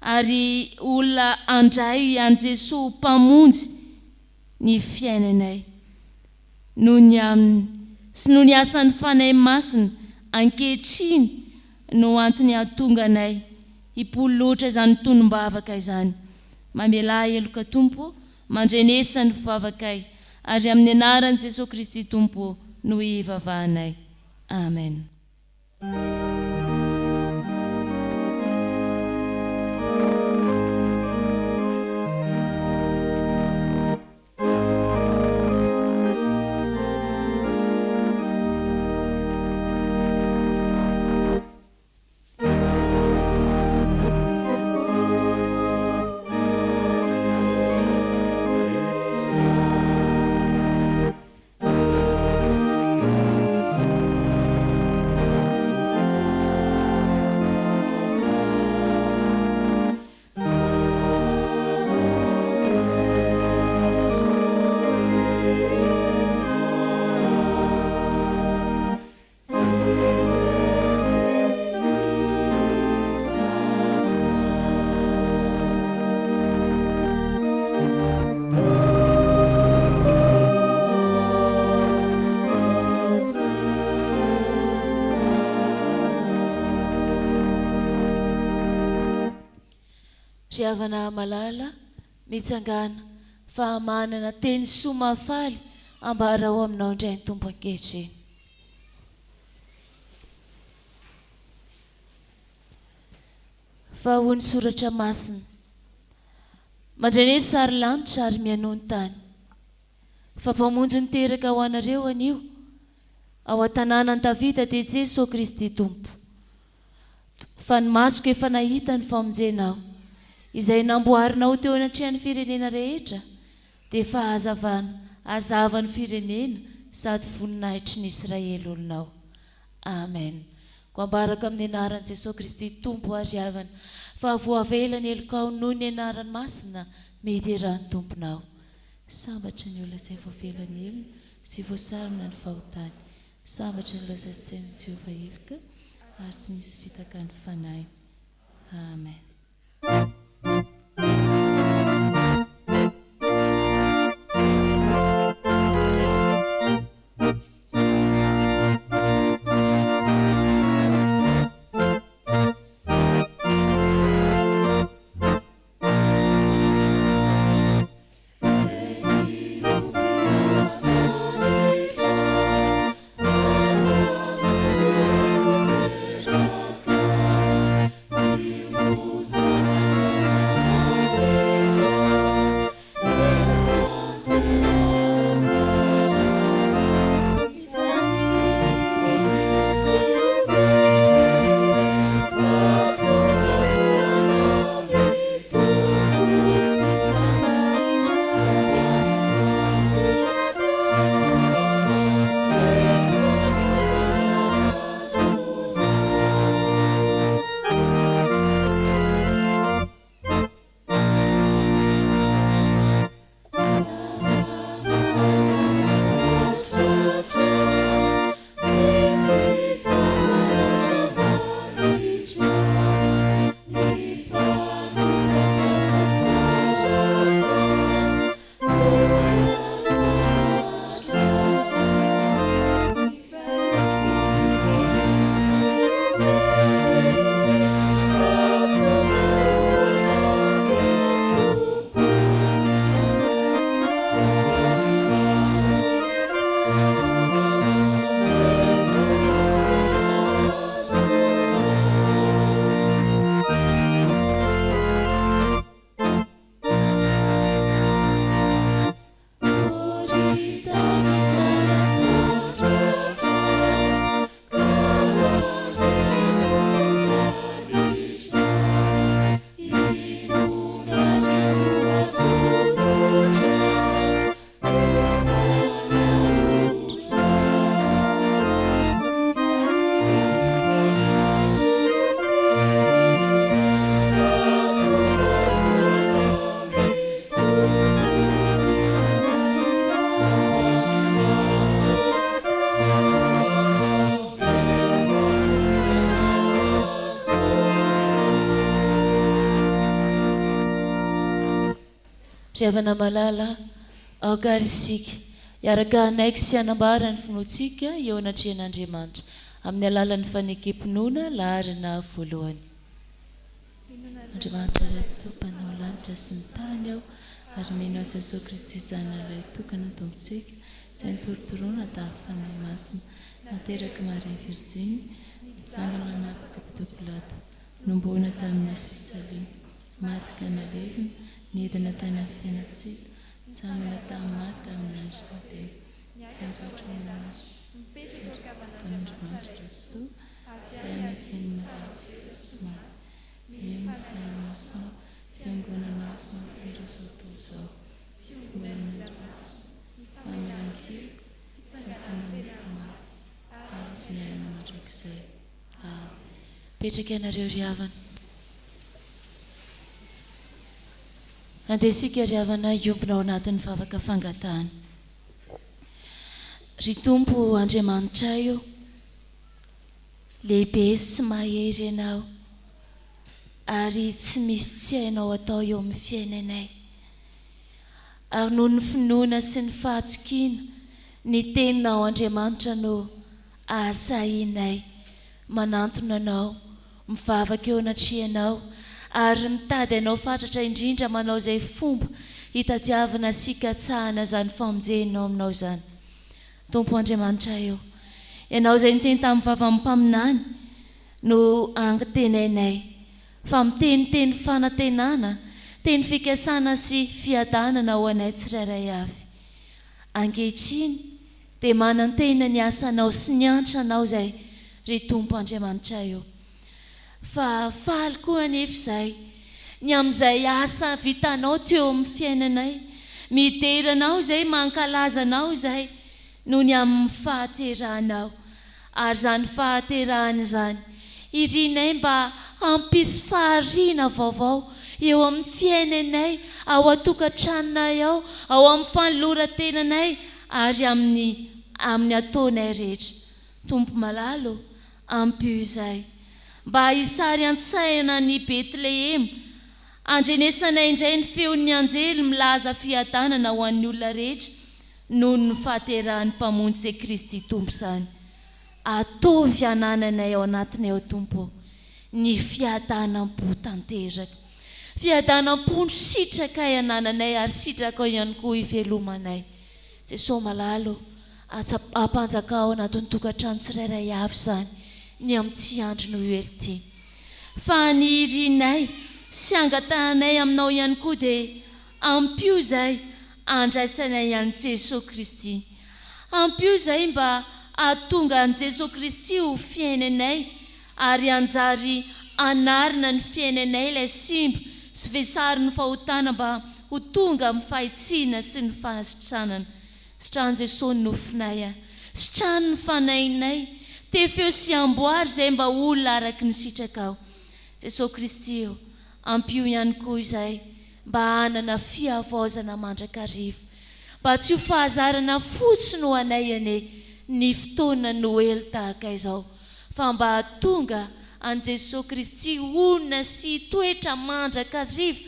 ary olona andray an Jesoa mpamonjy ny fiainanay. Noho ny aminy sy noho ny asan'ny fanahy masina ankehitriny no antony hahatonga anay hipolotra izany tonom-bavaka izany. Mamela heloka Tompo, mandrenesa ny fivavakay, ary amin'ny anaran'i Jesosy Kristy Tompo no hivavahanay. Amen. Ry havana malala, mitsangana fa manana teny soa mahafaly ambara ao aminao indray ny Tompo ankehitriny. Fa hoy ny soratra masina, mandray sary lanitra ary mianoa ny tany, fa mpamonjy niteraka ho anareo anio ao an-tanànan Davida dia Jesosy Kristy Tompo. fa ny masoko efa nahita ny famonjenao izay namboarinao teo anatrehany firenena rehetra dia azavany firenena sady voninahitry ny Israely olonao. Amen. Koambaraka amin'ny anaran'i Jesosy Kristy Tompo ary havana fa voavelany elokao noho ny anarany masina mety eran'ny tomponao. Sambatra ny olona izay voavelany elona sy voasarona ny fahotany. Sambatra ny loza sain'i Jehova ilika ary tsy misy fitaka ny fanahy. Amen. Riavana malala aokarisika iaraka anaiky sy anambara ny finoantsika eo anatrehan'Andriamanitra amin'ny alalan'ny fanekempinoana laharana voalohany. Andriamanitra ratsy tompanao lanitra sy ny tany ao ary mino an'i Jesosy Kristy zanany iray tokana tompontsika izay nitorotoroana tamin'ny fanahy masina nateraka Maria Virginy nitsangana napaka Pilato nombona tamin'ny asy fijaliana maty ka nalevina nedina tany amin'ny fiainatsika nitsangana tamin'ny maty amin'ny andro tantena nianjotro mipetraka Andriamanitra ratsy to fiaina fiainana Miaino fiainana fiangonana irasotozao fiangonana famelan-keloka fitsanganana maty ary fiainana mandrakizay. Petraka ianareo ry havana. Andesika ry havana iompina ao anatin'ny vavaka fangatahana. Ry Tompo Andriamanitra io, lehibe sy mahery ianao ary tsy misy tsy hainao atao eo amin'ny fiainanay. Ary noho ny finoana sy ny fahatokiana ny teninao Andriamanitra no ahasahinay manantona anao mivavaka eo anatrehanao ary mitady anao fatratra indrindra manao izay fomba hitadiavana sy hikatsahana zany famonjenao aminao zany. Tompo Andriamanitra eo, ianao izay niteny tamin'ny vavan'ny mpaminany no angitenainay fa miteniteny fanantenana, teny fikasana sy fiadanana ho anay tsirairay avy. Ankehitriny dia manantena ny asanao sy ny antranao izay ry Tompo Andriamanitra eo. fa faly koa anefa izay ny amin'izay asa vitanao teo amin'ny fiainanay mideranao izay mankalazanao izay no ny amin'ny fahateranao ary izany fahaterahana izany irinay mba hampisy fahariana vaovao eo amin'ny fiainanay ao atokantranonay ao amin'ny fanoloran-tenanay ary amin'ny ataonay rehetra. Tompo malalo ampio izay mba hisary an-tsaina ny Betlehema andrenesanay indray ny feon'ny anjely milaza fiadanana ho an'ny olona rehetra noho ny fahaterahan'ny mpamonjy izay Kristy Tompo izany. Atovy anananay ao anatinay ao Tompo ny fiadanam-po tanteraka, fiadanam-po ny sitraka anananay ary sitraka ihany koa ivelomanay. Jesosy malalo apanjaka ao anatin'ny tokantrano tsirairay avy izany ny amin'ny tsy andro no elo ity. Fa ny irinay sy angatanay aminao ihany koa dia ampio izay andraisanay ihany Jesosy Kristy. Ampio izay mba ahatonga an Jesosy Kristy ho fiainanay ary anjary anarina ny fiainanay ilay simba sy vesary ny fahotana mba ho tonga amin'ny fahitsiana sy ny fanasitranana. Sitrany Jesosy ny nofinay, sitrany ny fanainay, tefeo sy amboary izay mba olona araky ny sitrakao. Jesosy Kristy ampio ihany koa izay mba hanana fiavaozana mandrakariva, mba tsy ho fahazarana fotsiny ho anay ane ny fotoana Noely tahaka izao, fa mba hatonga an Jesosy Kristy olona sy toetra mandrakariva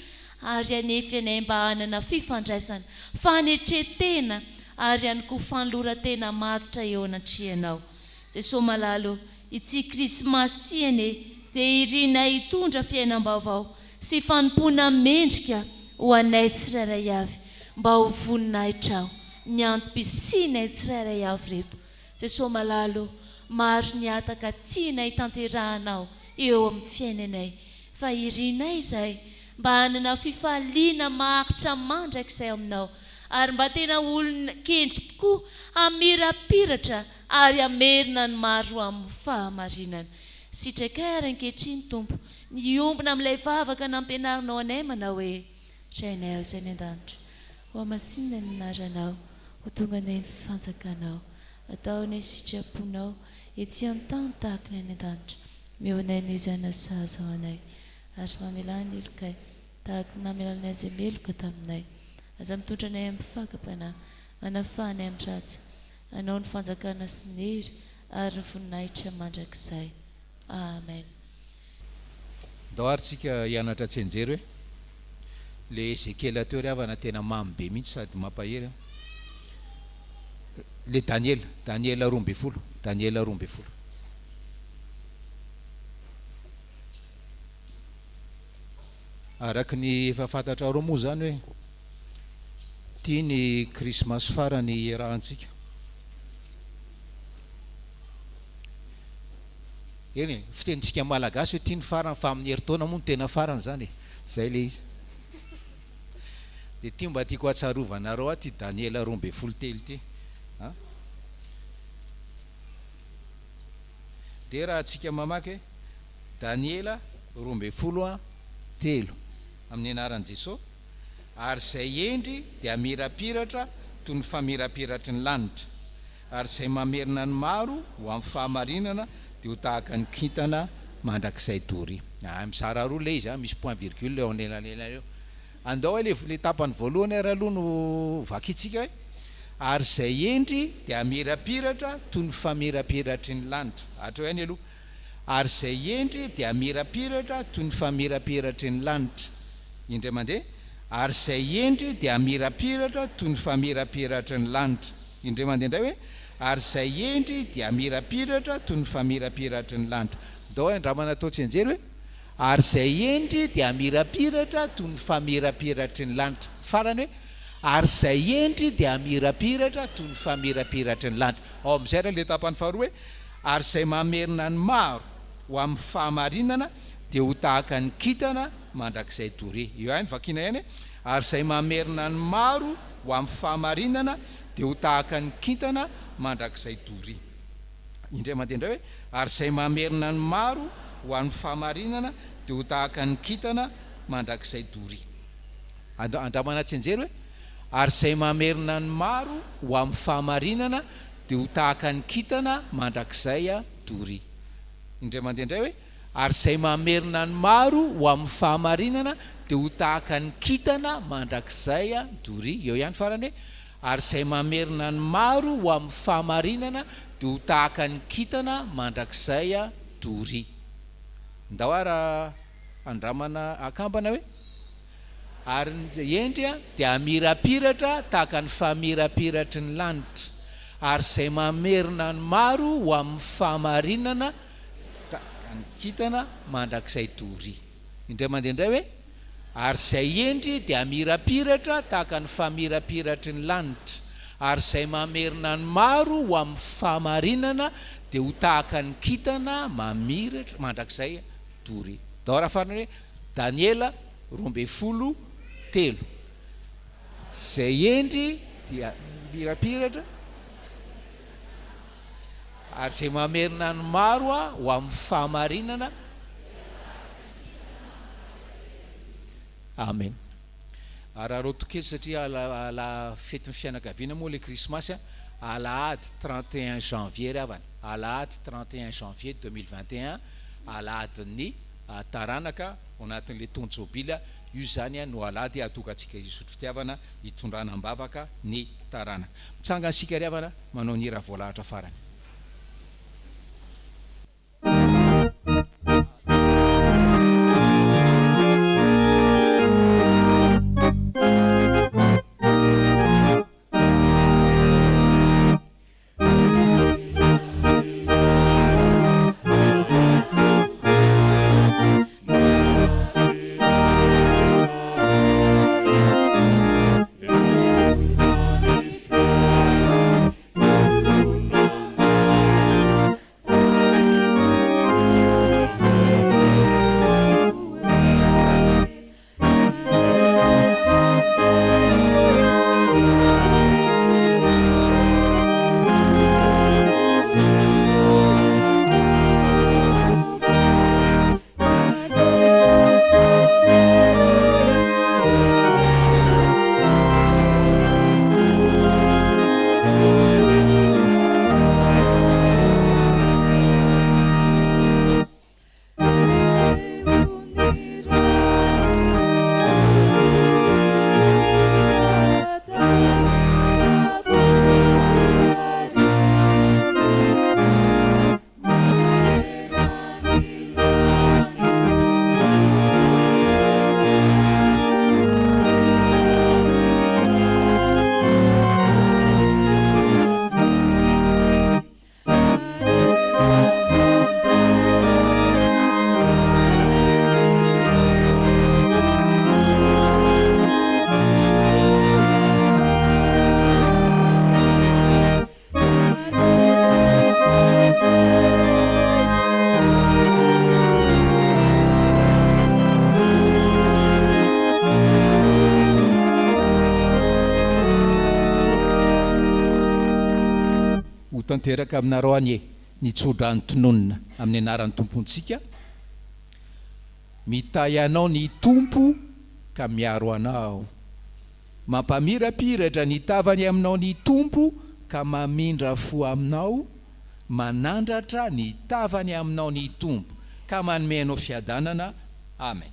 ary anefa anay mba hanana fifandraisana, fanetretena ary ihany koa fanoloran-tena matotra eo anatrianao. Jesosy malalo ity Krismasy ity ane dia irinay hitondra fiainam-baovao sy fanompona mendrika ho anay tsirairay avy mba ho voninahitra ny antom-pisinay tsirairay avy reto. Jesosy malalo maro ny ataka tianay tanterahanao eo amin'ny fiainanay, fa irinay izay mba hanana fifaliana maharitra mandrakizay aminao ary mba tena olona kendry tokoa hamirapiratra ary amerina ny maro amin'ny fahamarinana. Sitrakay ary ankehitriny Tompo ny ombina amin'ilay vavaka nampianarinao anay manao hoe trainay izay ny an-danitra ho amasinina ny naranao ho tonga anay ny fifanjakanao ataonay sitraponao ety an-tany tahaka ny an-danitra mionay ny izana sazo ao anay ary mamelany elokay tahaka namelanay azy meloka taminay aza mitondra anay amin'ny fakapana manafanay amin'ny ratsy anao ny fanjakana sy ny hery ary ny voninahitra mandrakizay. Amen. Ndao aritsika hianatra tsenjery hoe le Ezekela teo ry havana tena mamy be mihitsy sady mampahery. Le Daniela roa ambin'ny folo. Araky ny efa fantatra reo moa zany hoe tia ny Krismasy farany iarahantsika. Eny fitenitsika malagasy hoe tia ny farany fa amin'ny herintaona moa no tena farany zany. Zay le izy. Dia tia mba tiako hatsarovana reo ty Daniela roa ambin'ny folo telo ty. Dia raha antsika mamaky Daniela roa ambin'ny folo telo amin'ny anaran'i Jesosy ary izay endry dia mirapiratra toy ny famirapiratry ny lanitra ary izay mamerina ny maro ho amin'ny fahamarinana dia ho tahaka ny kintana mandrakizay tory. Mizara roa le izy, misy point virgule eo anelanelana eo. Andao le tapany voalohany ary aloha no vakitsika hoe ary izay endry dia mirapiratra toy ny famirapiratry ny lanitra. Hatro ihany aloha ary izay endry dia mirapiratra toy ny famirapiratry ny lanitra. Indray mandeha ary izay endry dia mirapiratra toy ny famirapiratry ny lanitra. Indray mandeha indray hoe ary izay endry dia mirapiratra toy ny famirapiratry ny lanitra. Ndao andramana atao tsenjery hoe ary izay endry dia mirapiratra toy ny famirapiratry ny lanitra. Farany hoe ary izay endry dia mirapiratra toy ny famirapiratry ny lanitra. Ao amin'izay raha le tapany faharoa hoe ary izay mamerina ny maro ho amin'ny fahamarinana dia ho tahaka ny kintana mandrakizay tory. Io ihany vakina ihany ary izay mamerina ny maro ho amin'ny fahamarinana dia ho tahaka ny kintana mandrakizay tory. Indray mandeha indray hoe ary izay mamerina ny maro ho an'ny fahamarinana dia ho tahaka ny kitana mandrakizay dory. Andramana tsenjery hoe ary izay mamerina ny maro ho amin'ny fahamarinana dia ho tahaka ny kitana mandrakizay dory. Indray mandeha indray hoe ary izay mamerina ny maro ho amin'ny fahamarinana dia ho tahaka ny kitana mandrakizay dory. Eo ihany farany hoe ary izay mamerina ny maro ho amin'ny fahamarinana dia ho tahaka ny kitana mandrakizay dory. Ndao ara andramana akambana hoe ary endry dia amirapiratra tahaka ny famirapiratry ny lanitra ary izay mamerina ny maro ho amin'ny fahamarinana ny kitana mandrakizay dory. Indray mandeha indray hoe ary izay endry dia amirapiratra tahaka ny famirapiratry ny lanitra ary izay mamerina ny maro ho amin'ny fahamarinana dia ho tahaka ny kitana mamiratra mandrakizay dory. Dao raha farany hoe Daniela 12:3 izay endry dia mirapiratra ary izay mamerina ny maro ho amin'ny fahamarinana. Amen. Ary arotokely satria ala fety ny fianakaviana moa le krismasy alahady 31 janvier ry avana, alahady 31 janvier 2021 alahadin'ny taranaka ao anatin'le tonjobila. Io zany no alahady atokantsika isotry fitiavana hitondrana ambavaka ny taranaka. Mitsanga ansika ry avana manao ny raha voalahatra farany. Tanteraka aminareo anie nitsodrany tononina amin'ny anaran'ny tompontsika. Mitay anao ny tompo ka miaro anao, mampamirapiratra ny tavany aminao ny tompo ka mamindra fo aminao, manandratra ny tavany aminao ny tompo ka manome anao fiadanana. Amen.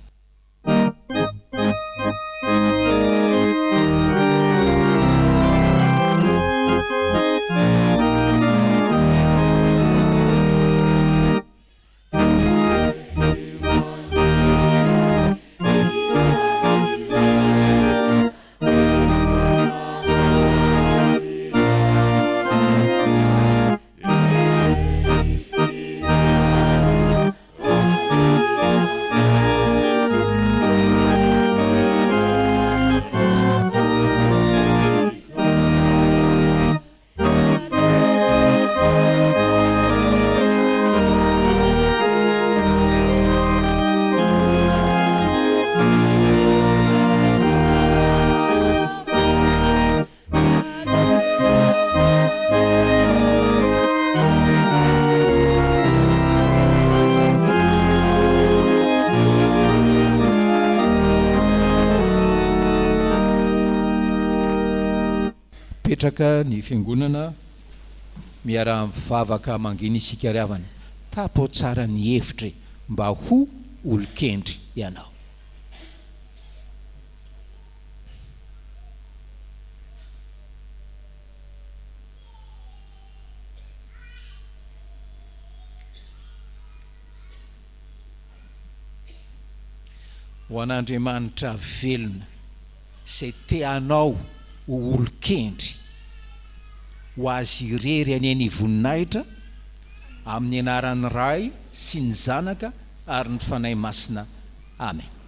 mipetraka ny fiangonana miara-mivavaka mangina isika riavana, tapo tsara ny hevitry mba ho olokendry ianao. Ho an'Andriamanitra velona izay teanao ho olokendry ho azy irery any ny voninahitra amin'ny anaran'ny Ray sy ny Zanaka ary ny Fanahy Masina. Amen.